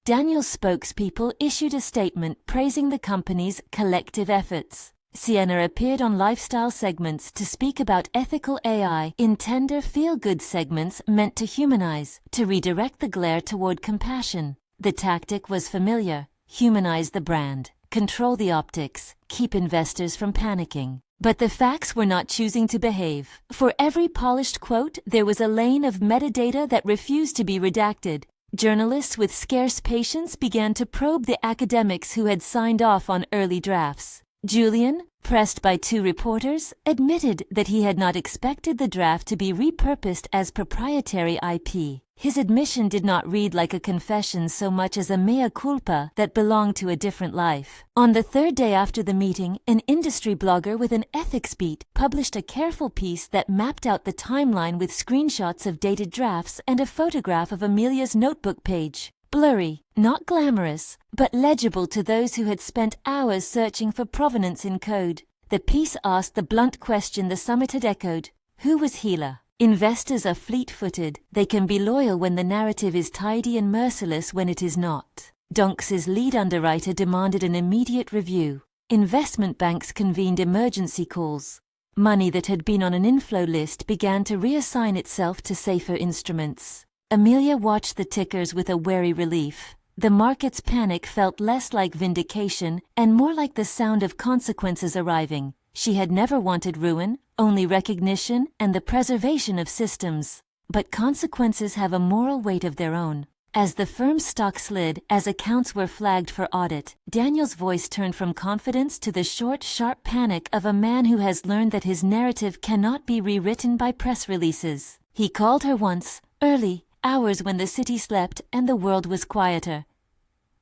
Daniel's spokespeople issued a statement praising the company's collective efforts. Sienna appeared on lifestyle segments to speak about ethical AI in tender feel-good segments meant to humanize, to redirect the glare toward compassion. The tactic was familiar: humanize the brand, control the optics, keep investors from panicking. But the facts were not choosing to behave. For every polished quote, there was a lane of metadata that refused to be redacted. Journalists with scarce patience began to probe the academics who had signed off on early drafts. Julian, pressed by 2 reporters, admitted that he had not expected the draft to be repurposed as proprietary IP. His admission did not read like a confession so much as a mea culpa that belonged to a different life. On the 3rd day after the meeting, an industry blogger with an ethics beat published a careful piece that mapped out the timeline with screenshots of dated drafts and a photograph of Amelia's notebook page. Blurry, not glamorous, but legible to those who had spent hours searching for provenance in code. The piece asked the blunt question the summit had echoed: who was Gila? Investors are fleet-footed. They can be loyal when the narrative is tidy and merciless when it is not. Donks's lead underwriter demanded an immediate review. Investment banks convened emergency calls. Money that had been on an inflow list began to reassign itself to safer instruments. Amelia watched the tickers with a wary relief. The market's panic felt less like vindication and more like the sound of consequences arriving. She had never wanted ruin, only recognition and the preservation of systems. But consequences have a moral weight of their own. As the firm's stock slid, as accounts were flagged for audit, Daniel's voice turned from confidence to the short, sharp panic of a man who has learned that his narrative cannot be rewritten by press releases. He called her once, early, hours when the city slept and the world was quieter.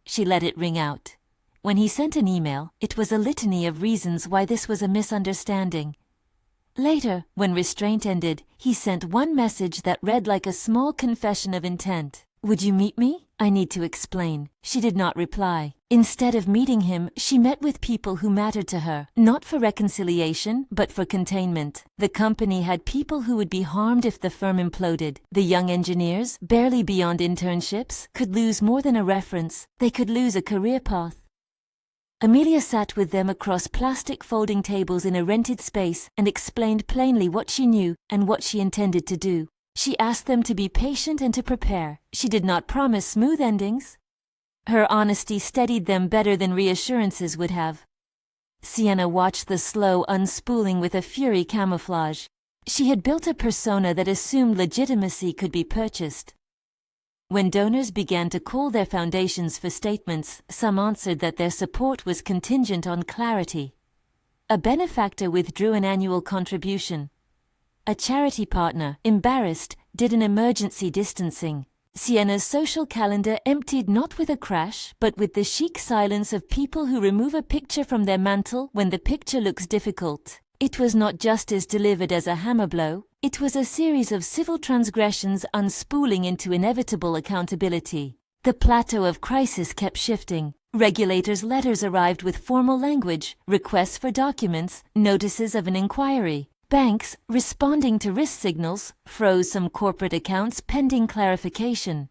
She let it ring out. When he sent an email, it was a litany of reasons why this was a misunderstanding. Later, when restraint ended, he sent one message that read like a small confession of intent. Would you meet me? I need to explain. She did not reply. Instead of meeting him, she met with people who mattered to her, not for reconciliation, but for containment. The company had people who would be harmed if the firm imploded. The young engineers, barely beyond internships, could lose more than a reference. They could lose a career path. Amelia sat with them across plastic folding tables in a rented space and explained plainly what she knew and what she intended to do. She asked them to be patient and to prepare. She did not promise smooth endings. Her honesty steadied them better than reassurances would have. Sienna watched the slow unspooling with a fury camouflage. She had built a persona that assumed legitimacy could be purchased. When donors began to call their foundations for statements, some answered that their support was contingent on clarity. A benefactor withdrew an annual contribution. A charity partner, embarrassed, did an emergency distancing. Sienna's social calendar emptied not with a crash, but with the chic silence of people who remove a picture from their mantle when the picture looks difficult. It was not justice delivered as a hammer blow. It was a series of civil transgressions unspooling into inevitable accountability. The plateau of crisis kept shifting. Regulators' letters arrived with formal language, requests for documents, notices of an inquiry. Banks, responding to risk signals, froze some corporate accounts pending clarification.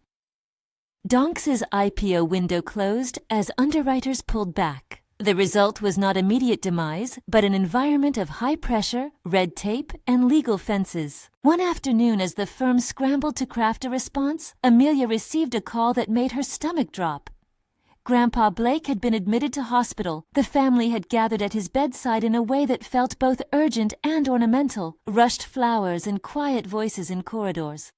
Donks's IPO window closed as underwriters pulled back. The result was not immediate demise, but an environment of high pressure, red tape, and legal fences. One afternoon, as the firm scrambled to craft a response, Amelia received a call that made her stomach drop. Grandpa Blake had been admitted to hospital. The family had gathered at his bedside in a way that felt both urgent and ornamental, rushed flowers and quiet voices in corridors.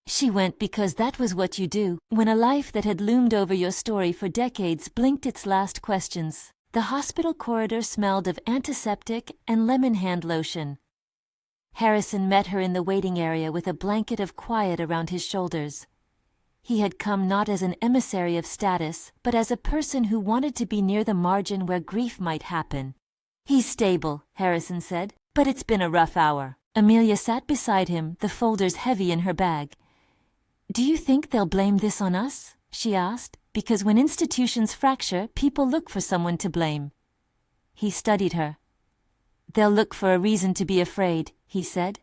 She went because that was what you do when a life that had loomed over your story for decades blinked its last questions. The hospital corridor smelled of antiseptic and lemon hand lotion. Harrison met her in the waiting area with a blanket of quiet around his shoulders. he had come not as an emissary of status, but as a person who wanted to be near the margin where grief might happen. "He's stable," Harrison said, "but it's been a rough hour." Amelia sat beside him, the folders heavy in her bag. "Do you think they'll blame this on us?" she asked, "because when institutions fracture, people look for someone to blame." He studied her. "They'll look for a reason to be afraid," he said.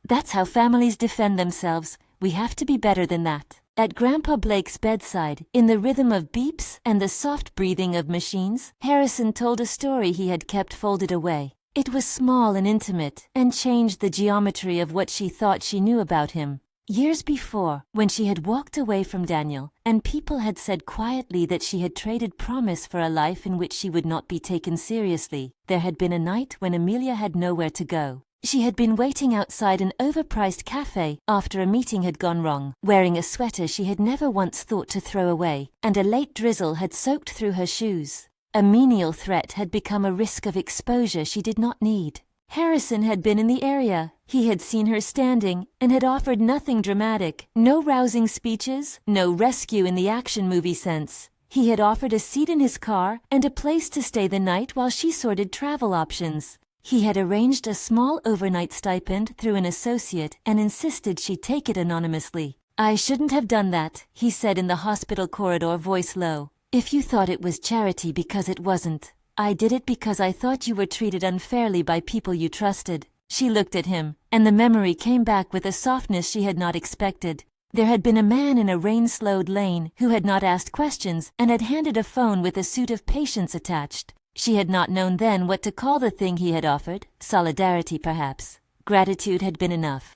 "That's how families defend themselves. We have to be better than that." At Grandpa Blake's bedside, in the rhythm of beeps and the soft breathing of machines, Harrison told a story he had kept folded away. It was small and intimate, and changed the geometry of what she thought she knew about him. Years before, when she had walked away from Daniel, and people had said quietly that she had traded promise for a life in which she would not be taken seriously, there had been a night when Amelia had nowhere to go. She had been waiting outside an overpriced cafe after a meeting had gone wrong, wearing a sweater she had never once thought to throw away, and a late drizzle had soaked through her shoes. A menial threat had become a risk of exposure she did not need. Harrison had been in the area. He had seen her standing, and had offered nothing dramatic, no rousing speeches, no rescue in the action movie sense. He had offered a seat in his car and a place to stay the night while she sorted travel options. He had arranged a small overnight stipend through an associate and insisted she take it anonymously. "I shouldn't have done that," he said in the hospital corridor, voice low. "If you thought it was charity because it wasn't. I did it because I thought you were treated unfairly by people you trusted." She looked at him, and the memory came back with a softness she had not expected. There had been a man in a rain-slowed lane who had not asked questions and had handed a phone with a suit of patience attached. She had not known then what to call the thing he had offered, solidarity perhaps. Gratitude had been enough.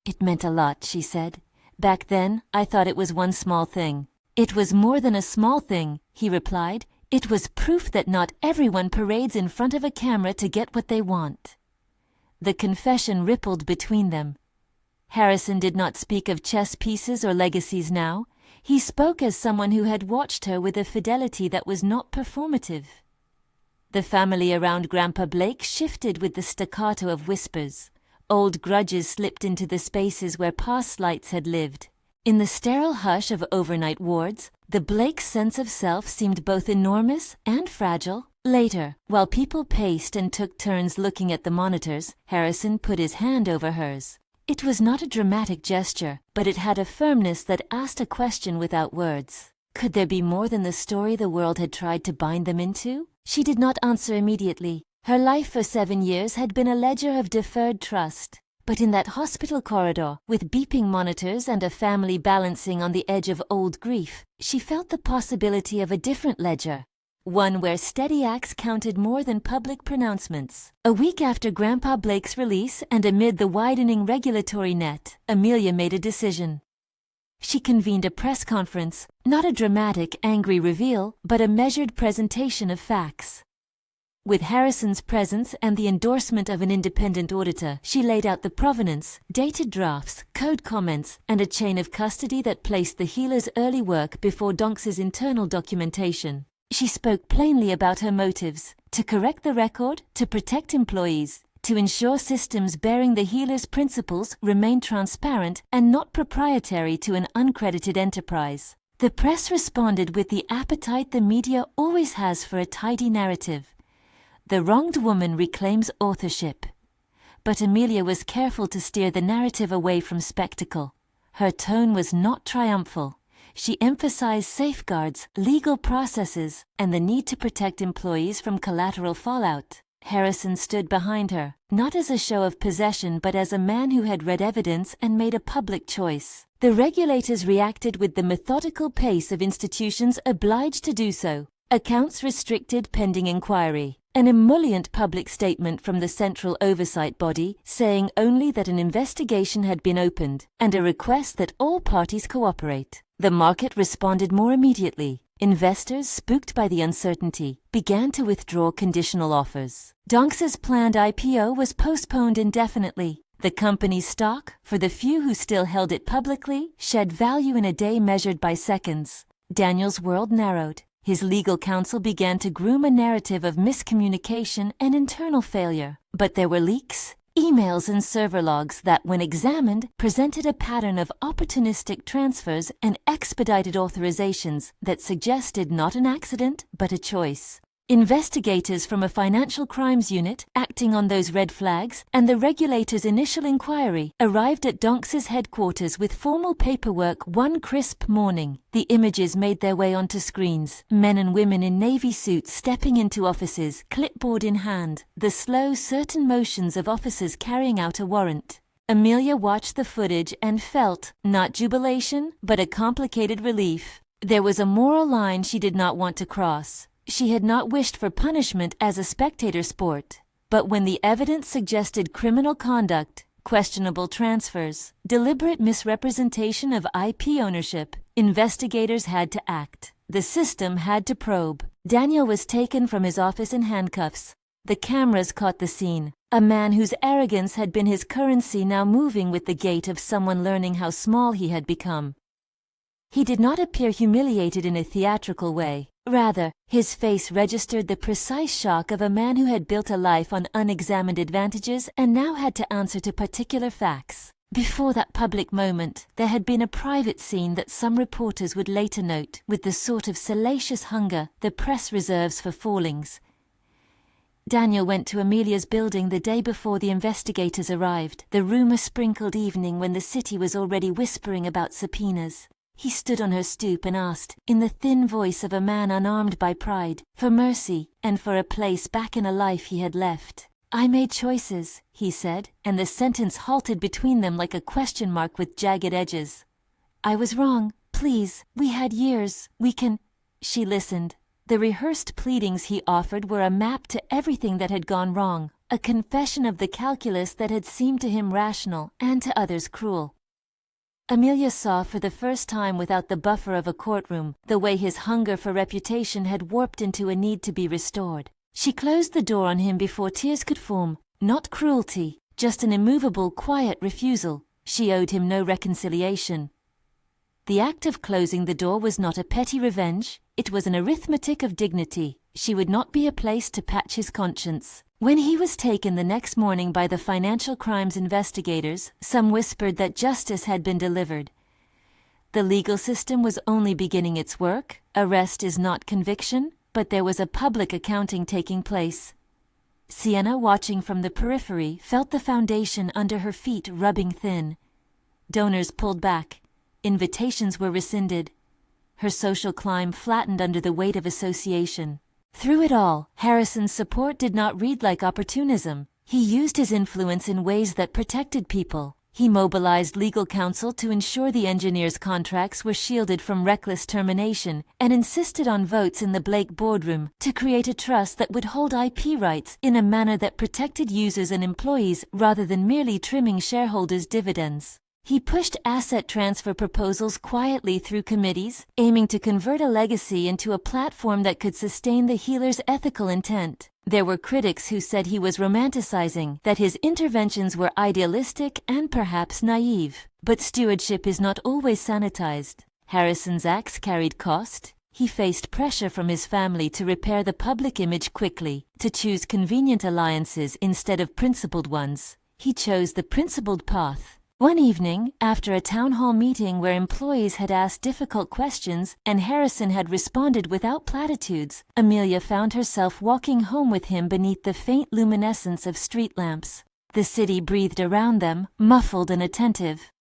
"It meant a lot," she said. "Back then, I thought it was one small thing." "It was more than a small thing," he replied. "It was proof that not everyone parades in front of a camera to get what they want." The confession rippled between them. Harrison did not speak of chess pieces or legacies now. He spoke as someone who had watched her with a fidelity that was not performative. The family around Grandpa Blake shifted with the staccato of whispers. Old grudges slipped into the spaces where past lights had lived. In the sterile hush of overnight wards, the Blake's sense of self seemed both enormous and fragile. Later, while people paced and took turns looking at the monitors, Harrison put his hand over hers. It was not a dramatic gesture, but it had a firmness that asked a question without words. Could there be more than the story the world had tried to bind them into? She did not answer immediately. Her life for 7 years had been a ledger of deferred trust. But in that hospital corridor, with beeping monitors and a family balancing on the edge of old grief, she felt the possibility of a different ledger. One where steady acts counted more than public pronouncements. A week after Grandpa Blake's release and amid the widening regulatory net, Amelia made a decision. She convened a press conference, not a dramatic, angry reveal, but a measured presentation of facts. With Harrison's presence and the endorsement of an independent auditor, she laid out the provenance, dated drafts, code comments, and a chain of custody that placed the healer's early work before Donks's internal documentation. She spoke plainly about her motives: to correct the record, to protect employees, to ensure systems bearing the healer's principles remain transparent and not proprietary to an uncredited enterprise. The press responded with the appetite the media always has for a tidy narrative. The wronged woman reclaims authorship. But Amelia was careful to steer the narrative away from spectacle. Her tone was not triumphal. She emphasized safeguards, legal processes, and the need to protect employees from collateral fallout. Harrison stood behind her, not as a show of possession but as a man who had read evidence and made a public choice. The regulators reacted with the methodical pace of institutions obliged to do so. Accounts restricted pending inquiry. An emollient public statement from the central oversight body saying only that an investigation had been opened, and a request that all parties cooperate. The market responded more immediately. Investors, spooked by the uncertainty, began to withdraw conditional offers. Donks's planned IPO was postponed indefinitely. The company's stock, for the few who still held it publicly, shed value in a day measured by seconds. Daniel's world narrowed. His legal counsel began to groom a narrative of miscommunication and internal failure. But there were leaks, emails and server logs that, when examined, presented a pattern of opportunistic transfers and expedited authorizations that suggested not an accident, but a choice. Investigators from a financial crimes unit, acting on those red flags, and the regulator's initial inquiry, arrived at Donks's headquarters with formal paperwork one crisp morning. The images made their way onto screens, men and women in navy suits stepping into offices, clipboard in hand, the slow, certain motions of officers carrying out a warrant. Amelia watched the footage and felt, not jubilation, but a complicated relief. There was a moral line she did not want to cross. She had not wished for punishment as a spectator sport, but when the evidence suggested criminal conduct, questionable transfers, deliberate misrepresentation of IP ownership, investigators had to act. The system had to probe. Daniel was taken from his office in handcuffs. The cameras caught the scene. A man whose arrogance had been his currency now moving with the gait of someone learning how small he had become. He did not appear humiliated in a theatrical way. Rather, his face registered the precise shock of a man who had built a life on unexamined advantages and now had to answer to particular facts. Before that public moment, there had been a private scene that some reporters would later note with the sort of salacious hunger the press reserves for fallings. Daniel went to Amelia's building the day before the investigators arrived, the rumor-sprinkled evening when the city was already whispering about subpoenas. He stood on her stoop and asked, in the thin voice of a man unarmed by pride, for mercy and for a place back in a life he had left. "I made choices," he said, and the sentence halted between them like a question mark with jagged edges. "I was wrong. Please, we had years. We can—" She listened. The rehearsed pleadings he offered were a map to everything that had gone wrong, a confession of the calculus that had seemed to him rational and to others cruel. Amelia saw for the first time without the buffer of a courtroom the way his hunger for reputation had warped into a need to be restored. She closed the door on him before tears could form, not cruelty, just an immovable, quiet refusal. She owed him no reconciliation. The act of closing the door was not a petty revenge, it was an arithmetic of dignity. She would not be a place to patch his conscience. When he was taken the next morning by the financial crimes investigators, some whispered that justice had been delivered. The legal system was only beginning its work. Arrest is not conviction, but there was a public accounting taking place. Sienna, watching from the periphery, felt the foundation under her feet rubbing thin. Donors pulled back. Invitations were rescinded. Her social climb flattened under the weight of association. Through it all, Harrison's support did not read like opportunism. He used his influence in ways that protected people. He mobilized legal counsel to ensure the engineers' contracts were shielded from reckless termination and insisted on votes in the Blake boardroom to create a trust that would hold IP rights in a manner that protected users and employees rather than merely trimming shareholders' dividends. He pushed asset transfer proposals quietly through committees, aiming to convert a legacy into a platform that could sustain the healer's ethical intent. There were critics who said he was romanticizing, that his interventions were idealistic and perhaps naive. But stewardship is not always sanitized. Harrison's acts carried cost. He faced pressure from his family to repair the public image quickly, to choose convenient alliances instead of principled ones. He chose the principled path. One evening, after a town hall meeting where employees had asked difficult questions and Harrison had responded without platitudes, Amelia found herself walking home with him beneath the faint luminescence of street lamps. The city breathed around them, muffled and attentive.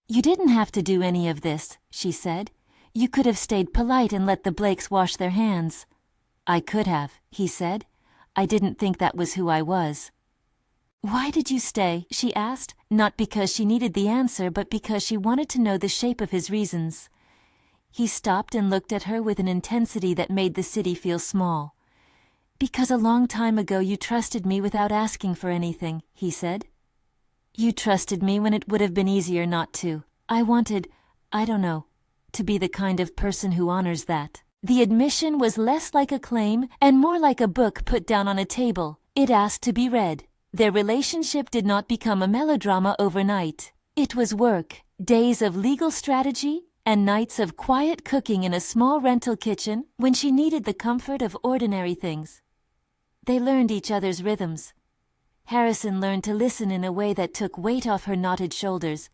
"You didn't have to do any of this," she said. "You could have stayed polite and let the Blakes wash their hands." "I could have," he said. "I didn't think that was who I was." "Why did you stay?" she asked, not because she needed the answer, but because she wanted to know the shape of his reasons. He stopped and looked at her with an intensity that made the city feel small. "Because a long time ago you trusted me without asking for anything," he said. "You trusted me when it would have been easier not to. I wanted, I don't know, to be the kind of person who honors that." The admission was less like a claim and more like a book put down on a table. It asked to be read. Their relationship did not become a melodrama overnight. It was work, days of legal strategy, and nights of quiet cooking in a small rental kitchen when she needed the comfort of ordinary things. They learned each other's rhythms. Harrison learned to listen in a way that took weight off her knotted shoulders.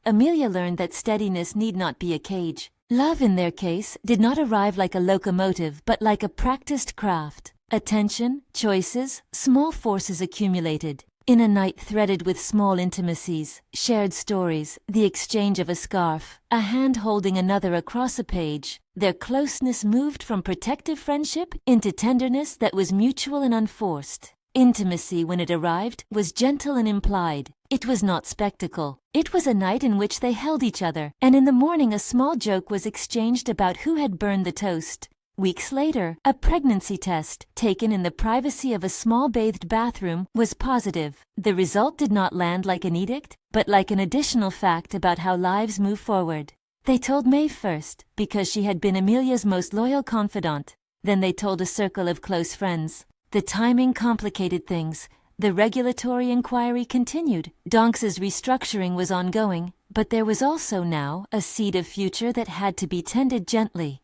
Amelia learned that steadiness need not be a cage. Love, in their case, did not arrive like a locomotive, but like a practiced craft. Attention, choices, small forces accumulated. In a night threaded with small intimacies, shared stories, the exchange of a scarf, a hand holding another across a page, their closeness moved from protective friendship into tenderness that was mutual and unforced. Intimacy, when it arrived, was gentle and implied. It was not spectacle. It was a night in which they held each other, and in the morning a small joke was exchanged about who had burned the toast. Weeks later, a pregnancy test, taken in the privacy of a small bathed bathroom, was positive. The result did not land like an edict, but like an additional fact about how lives move forward. They told Maeve first, because she had been Amelia's most loyal confidant. Then they told a circle of close friends. The timing complicated things. The regulatory inquiry continued. Donks's restructuring was ongoing, but there was also now a seed of future that had to be tended gently.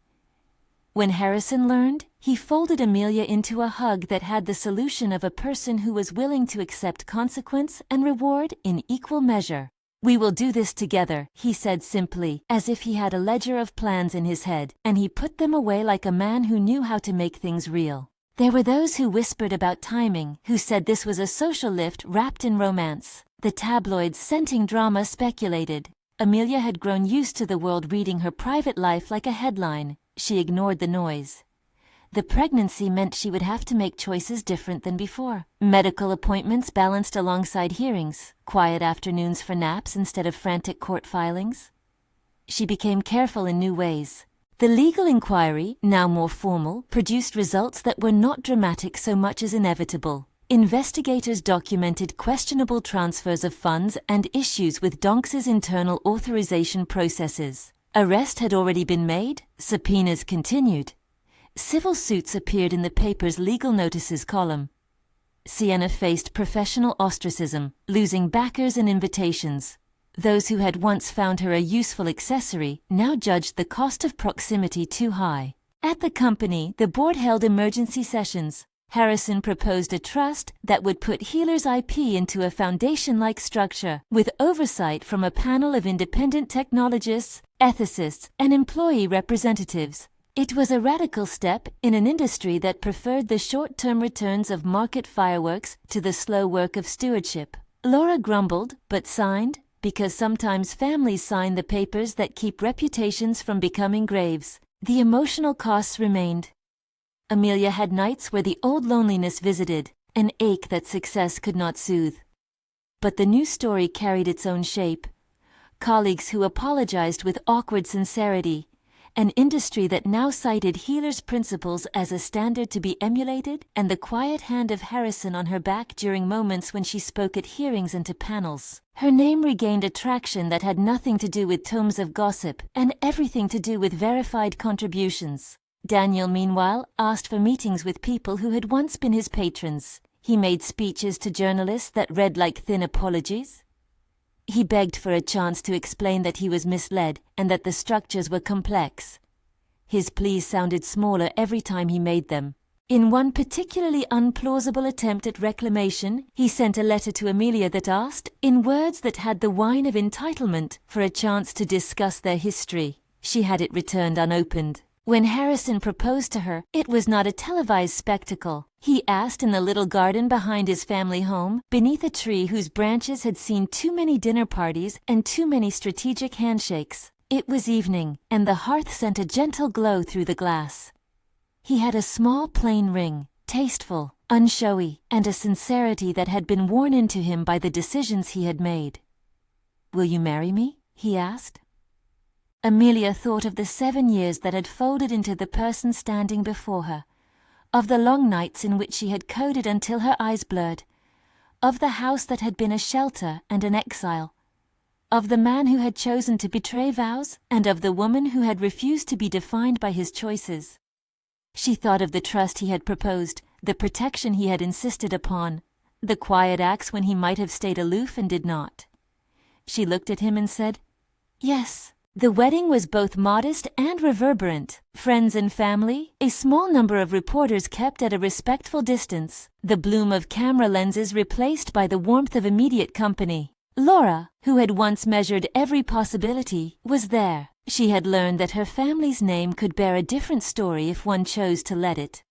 When Harrison learned, he folded Amelia into a hug that had the solution of a person who was willing to accept consequence and reward in equal measure. "We will do this together," he said simply, as if he had a ledger of plans in his head, and he put them away like a man who knew how to make things real. There were those who whispered about timing, who said this was a social lift wrapped in romance. The tabloids scenting drama speculated. Amelia had grown used to the world reading her private life like a headline. She ignored the noise. The pregnancy meant she would have to make choices different than before. Medical appointments balanced alongside hearings, quiet afternoons for naps instead of frantic court filings. She became careful in new ways. The legal inquiry, now more formal, produced results that were not dramatic so much as inevitable. Investigators documented questionable transfers of funds and issues with Donks's internal authorization processes. Arrest had already been made, subpoenas continued. Civil suits appeared in the paper's legal notices column. Sienna faced professional ostracism, losing backers and invitations. Those who had once found her a useful accessory now judged the cost of proximity too high. At the company, the board held emergency sessions. Harrison proposed a trust that would put Healer's IP into a foundation-like structure, with oversight from a panel of independent technologists, ethicists, and employee representatives. It was a radical step in an industry that preferred the short-term returns of market fireworks to the slow work of stewardship. Laura grumbled, but signed, because sometimes families sign the papers that keep reputations from becoming graves. The emotional costs remained. Amelia had nights where the old loneliness visited, an ache that success could not soothe. But the new story carried its own shape. Colleagues who apologized with awkward sincerity, an industry that now cited Healer's principles as a standard to be emulated, and the quiet hand of Harrison on her back during moments when she spoke at hearings and to panels. Her name regained a traction that had nothing to do with tomes of gossip and everything to do with verified contributions. Daniel, meanwhile, asked for meetings with people who had once been his patrons. He made speeches to journalists that read like thin apologies. He begged for a chance to explain that he was misled and that the structures were complex. His pleas sounded smaller every time he made them. In one particularly unplausible attempt at reclamation, he sent a letter to Amelia that asked, in words that had the whine of entitlement, for a chance to discuss their history. She had it returned unopened. When Harrison proposed to her, it was not a televised spectacle. He asked in the little garden behind his family home, beneath a tree whose branches had seen too many dinner parties and too many strategic handshakes. It was evening, and the hearth sent a gentle glow through the glass. He had a small plain ring, tasteful, unshowy, and a sincerity that had been worn into him by the decisions he had made. "Will you marry me?" he asked. Amelia thought of the 7 years that had folded into the person standing before her, of the long nights in which she had coded until her eyes blurred, of the house that had been a shelter and an exile, of the man who had chosen to betray vows, and of the woman who had refused to be defined by his choices. She thought of the trust he had proposed, the protection he had insisted upon, the quiet acts when he might have stayed aloof and did not. She looked at him and said, "Yes, The wedding was both modest and reverberant. Friends and family, a small number of reporters kept at a respectful distance, the bloom of camera lenses replaced by the warmth of immediate company. Laura, who had once measured every possibility, was there. She had learned that her family's name could bear a different story if one chose to let it.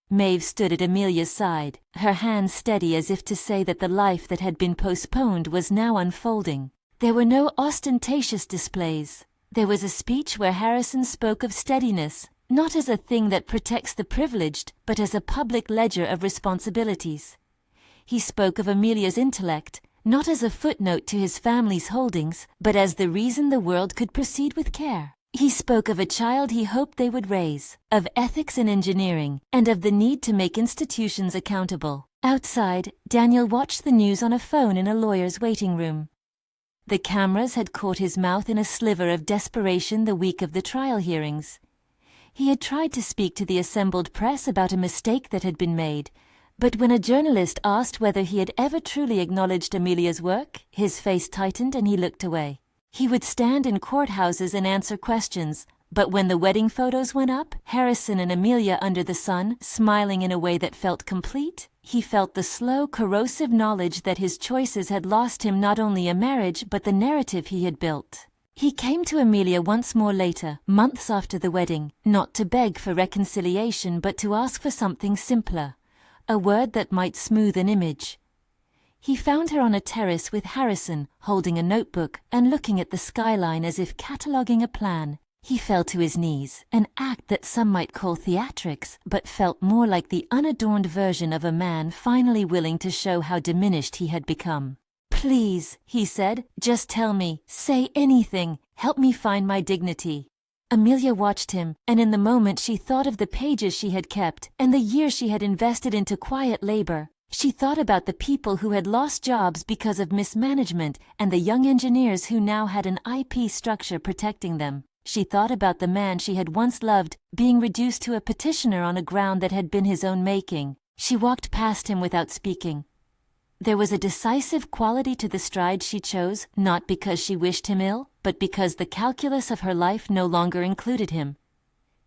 Maeve stood at Amelia's side, her hands steady as if to say that the life that had been postponed was now unfolding. There were no ostentatious displays. There was a speech where Harrison spoke of steadiness, not as a thing that protects the privileged, but as a public ledger of responsibilities. He spoke of Amelia's intellect, not as a footnote to his family's holdings, but as the reason the world could proceed with care. He spoke of a child he hoped they would raise, of ethics in engineering, and of the need to make institutions accountable. Outside, Daniel watched the news on a phone in a lawyer's waiting room. The cameras had caught his mouth in a sliver of desperation the week of the trial hearings. He had tried to speak to the assembled press about a mistake that had been made, but when a journalist asked whether he had ever truly acknowledged Amelia's work, his face tightened and he looked away. He would stand in courthouses and answer questions, but when the wedding photos went up, Harrison and Amelia under the sun, smiling in a way that felt complete, he felt the slow, corrosive knowledge that his choices had lost him not only a marriage but the narrative he had built. He came to Amelia once more later, months after the wedding, not to beg for reconciliation but to ask for something simpler, a word that might smooth an image. He found her on a terrace with Harrison, holding a notebook and looking at the skyline as if cataloguing a plan. He fell to his knees, an act that some might call theatrics, but felt more like the unadorned version of a man finally willing to show how diminished he had become. "Please," he said, "just tell me, say anything, help me find my dignity." Amelia watched him, and in the moment she thought of the pages she had kept, and the years she had invested into quiet labor. She thought about the people who had lost jobs because of mismanagement, and the young engineers who now had an IP structure protecting them. She thought about the man she had once loved, being reduced to a petitioner on a ground that had been his own making. She walked past him without speaking. There was a decisive quality to the stride she chose, not because she wished him ill, but because the calculus of her life no longer included him.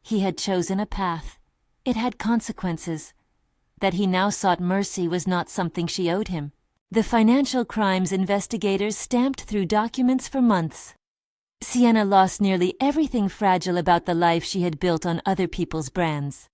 He had chosen a path. It had consequences. That he now sought mercy was not something she owed him. The financial crimes investigators stamped through documents for months. Sienna lost nearly everything fragile about the life she had built on other people's brands.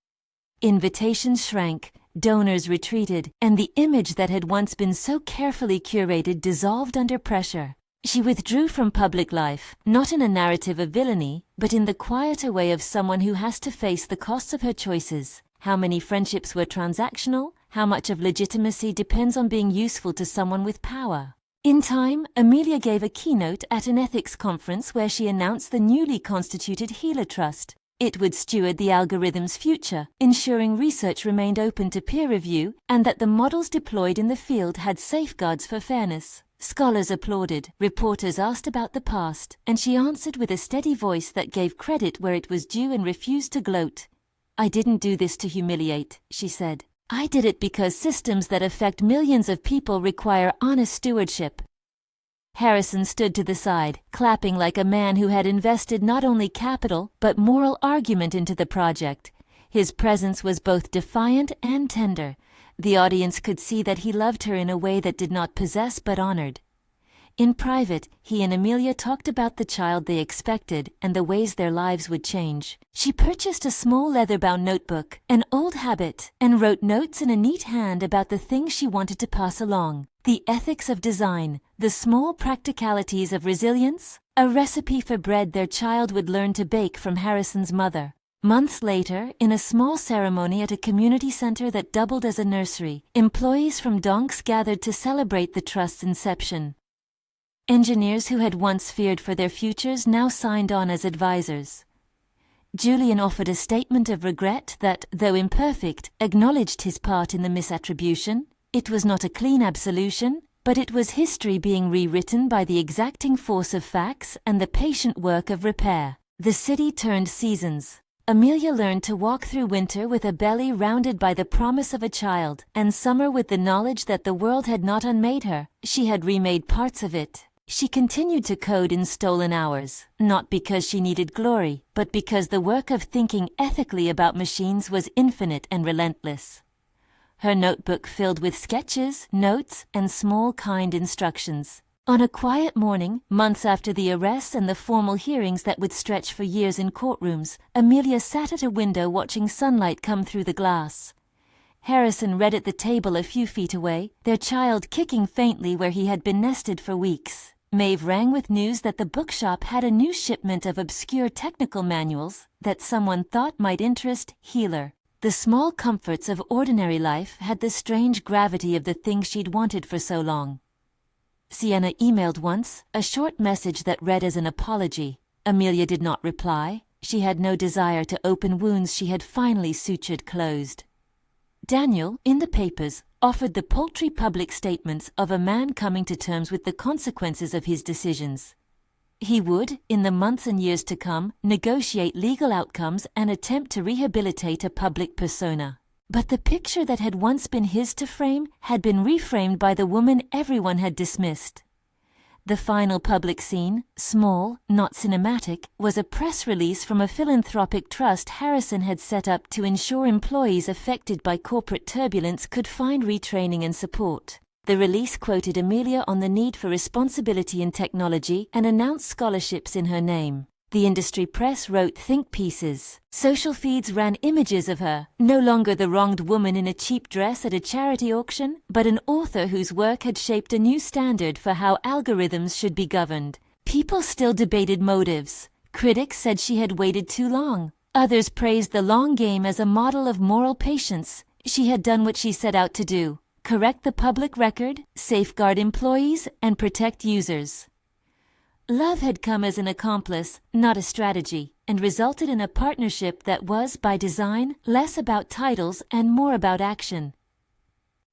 Invitations shrank, donors retreated, and the image that had once been so carefully curated dissolved under pressure. She withdrew from public life, not in a narrative of villainy, but in the quieter way of someone who has to face the costs of her choices. How many friendships were transactional? How much of legitimacy depends on being useful to someone with power? In time, Amelia gave a keynote at an ethics conference where she announced the newly constituted Healer Trust. It would steward the algorithm's future, ensuring research remained open to peer review and that the models deployed in the field had safeguards for fairness. Scholars applauded, reporters asked about the past, and she answered with a steady voice that gave credit where it was due and refused to gloat. "I didn't do this to humiliate," she said. "I did it because systems that affect millions of people require honest stewardship." Harrison stood to the side, clapping like a man who had invested not only capital but moral argument into the project. His presence was both defiant and tender. The audience could see that he loved her in a way that did not possess but honored. In private, he and Amelia talked about the child they expected and the ways their lives would change. She purchased a small leather-bound notebook, an old habit, and wrote notes in a neat hand about the things she wanted to pass along. The ethics of design, the small practicalities of resilience, a recipe for bread their child would learn to bake from Harrison's mother. Months later, in a small ceremony at a community center that doubled as a nursery, employees from Donks gathered to celebrate the trust's inception. Engineers who had once feared for their futures now signed on as advisors. Julian offered a statement of regret that, though imperfect, acknowledged his part in the misattribution. It was not a clean absolution, but it was history being rewritten by the exacting force of facts and the patient work of repair. The city turned seasons. Amelia learned to walk through winter with a belly rounded by the promise of a child, and summer with the knowledge that the world had not unmade her, she had remade parts of it. She continued to code in stolen hours, not because she needed glory, but because the work of thinking ethically about machines was infinite and relentless. Her notebook filled with sketches, notes, and small, kind instructions. On a quiet morning, months after the arrests and the formal hearings that would stretch for years in courtrooms, Amelia sat at a window watching sunlight come through the glass. Harrison read at the table a few feet away, their child kicking faintly where he had been nested for weeks. Maeve rang with news that the bookshop had a new shipment of obscure technical manuals that someone thought might interest Healer. The small comforts of ordinary life had the strange gravity of the thing she'd wanted for so long. Sienna emailed once, a short message that read as an apology. Amelia did not reply. She had no desire to open wounds she had finally sutured closed. Daniel, in the papers, offered the paltry public statements of a man coming to terms with the consequences of his decisions. He would, in the months and years to come, negotiate legal outcomes and attempt to rehabilitate a public persona. But the picture that had once been his to frame had been reframed by the woman everyone had dismissed. The final public scene, small, not cinematic, was a press release from a philanthropic trust Harrison had set up to ensure employees affected by corporate turbulence could find retraining and support. The release quoted Amelia on the need for responsibility in technology and announced scholarships in her name. The industry press wrote think pieces. Social feeds ran images of her, no longer the wronged woman in a cheap dress at a charity auction, but an author whose work had shaped a new standard for how algorithms should be governed. People still debated motives. Critics said she had waited too long. Others praised the long game as a model of moral patience. She had done what she set out to do: correct the public record, safeguard employees, and protect users. Love had come as an accomplice, not a strategy, and resulted in a partnership that was, by design, less about titles and more about action.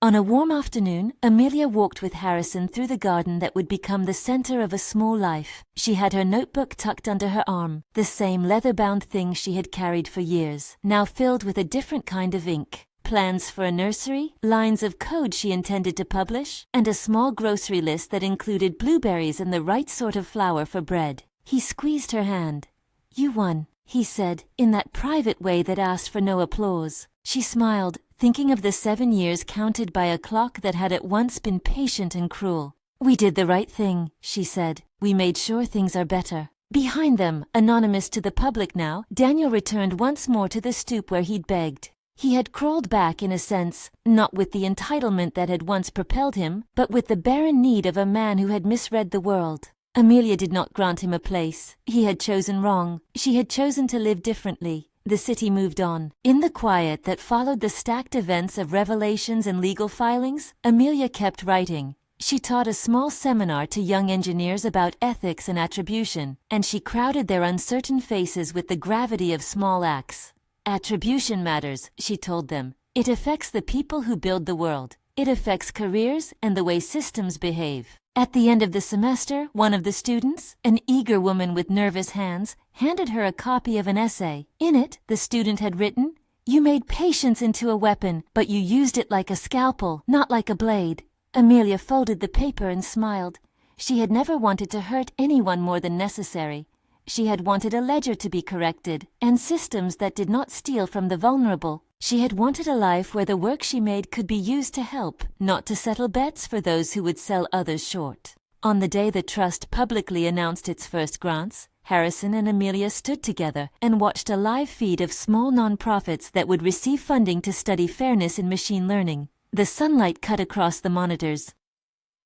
On a warm afternoon, Amelia walked with Harrison through the garden that would become the center of a small life. She had her notebook tucked under her arm, the same leather-bound thing she had carried for years, now filled with a different kind of ink. Plans for a nursery, lines of code she intended to publish, and a small grocery list that included blueberries and the right sort of flour for bread. He squeezed her hand. "You won," he said, in that private way that asked for no applause. She smiled, thinking of the 7 years counted by a clock that had at once been patient and cruel. "We did the right thing," she said. "We made sure things are better." Behind them, anonymous to the public now, Daniel returned once more to the stoop where he'd begged. He had crawled back in a sense, not with the entitlement that had once propelled him, but with the barren need of a man who had misread the world. Amelia did not grant him a place. He had chosen wrong. She had chosen to live differently. The city moved on. In the quiet that followed the stacked events of revelations and legal filings, Amelia kept writing. She taught a small seminar to young engineers about ethics and attribution, and she crowded their uncertain faces with the gravity of small acts. Attribution matters, she told them. It affects the people who build the world. It affects careers and the way systems behave. At the end of the semester, one of the students, an eager woman with nervous hands, handed her a copy of an essay. In it, the student had written, "You made patience into a weapon, but you used it like a scalpel, not like a blade." Amelia folded the paper and smiled. She had never wanted to hurt anyone more than necessary. She had wanted a ledger to be corrected, and systems that did not steal from the vulnerable. She had wanted a life where the work she made could be used to help, not to settle bets for those who would sell others short. On the day the trust publicly announced its first grants, Harrison and Amelia stood together and watched a live feed of small nonprofits that would receive funding to study fairness in machine learning. The sunlight cut across the monitors.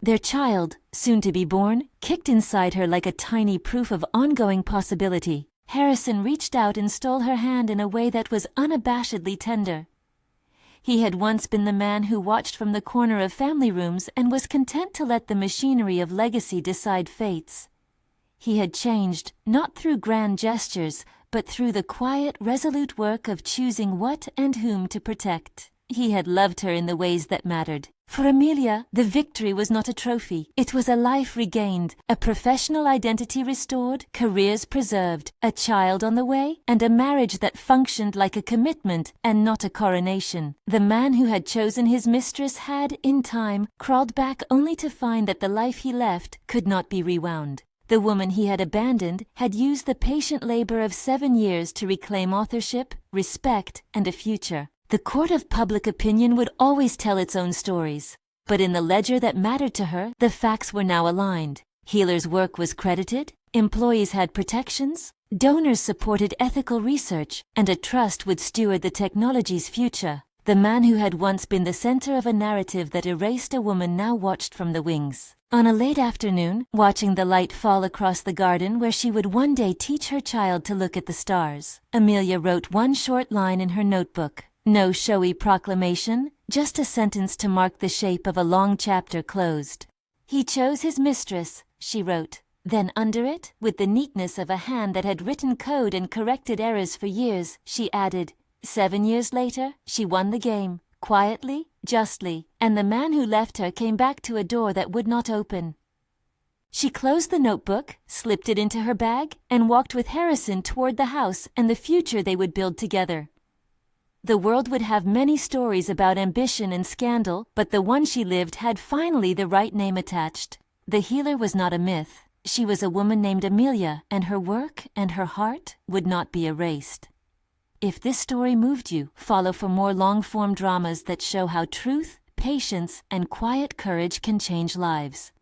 Their child, soon to be born, kicked inside her like a tiny proof of ongoing possibility. Harrison reached out and stole her hand in a way that was unabashedly tender. He had once been the man who watched from the corner of family rooms and was content to let the machinery of legacy decide fates. He had changed, not through grand gestures, but through the quiet, resolute work of choosing what and whom to protect. He had loved her in the ways that mattered. For Amelia, the victory was not a trophy. It was a life regained, a professional identity restored, careers preserved, a child on the way, and a marriage that functioned like a commitment and not a coronation. The man who had chosen his mistress had, in time, crawled back only to find that the life he left could not be rewound. The woman he had abandoned had used the patient labor of 7 years to reclaim authorship, respect, and a future. The court of public opinion would always tell its own stories. But in the ledger that mattered to her, the facts were now aligned. Healer's work was credited, employees had protections, donors supported ethical research, and a trust would steward the technology's future. The man who had once been the center of a narrative that erased a woman now watched from the wings. On a late afternoon, watching the light fall across the garden where she would one day teach her child to look at the stars, Amelia wrote one short line in her notebook. No showy proclamation, just a sentence to mark the shape of a long chapter closed. He chose his mistress, she wrote. Then under it, with the neatness of a hand that had written code and corrected errors for years, she added, 7 years later, she won the game, quietly, justly, and the man who left her came back to a door that would not open. She closed the notebook, slipped it into her bag, and walked with Harrison toward the house and the future they would build together. The world would have many stories about ambition and scandal, but the one she lived had finally the right name attached. The healer was not a myth. She was a woman named Amelia, and her work and her heart would not be erased. If this story moved you, follow for more long-form dramas that show how truth, patience, and quiet courage can change lives.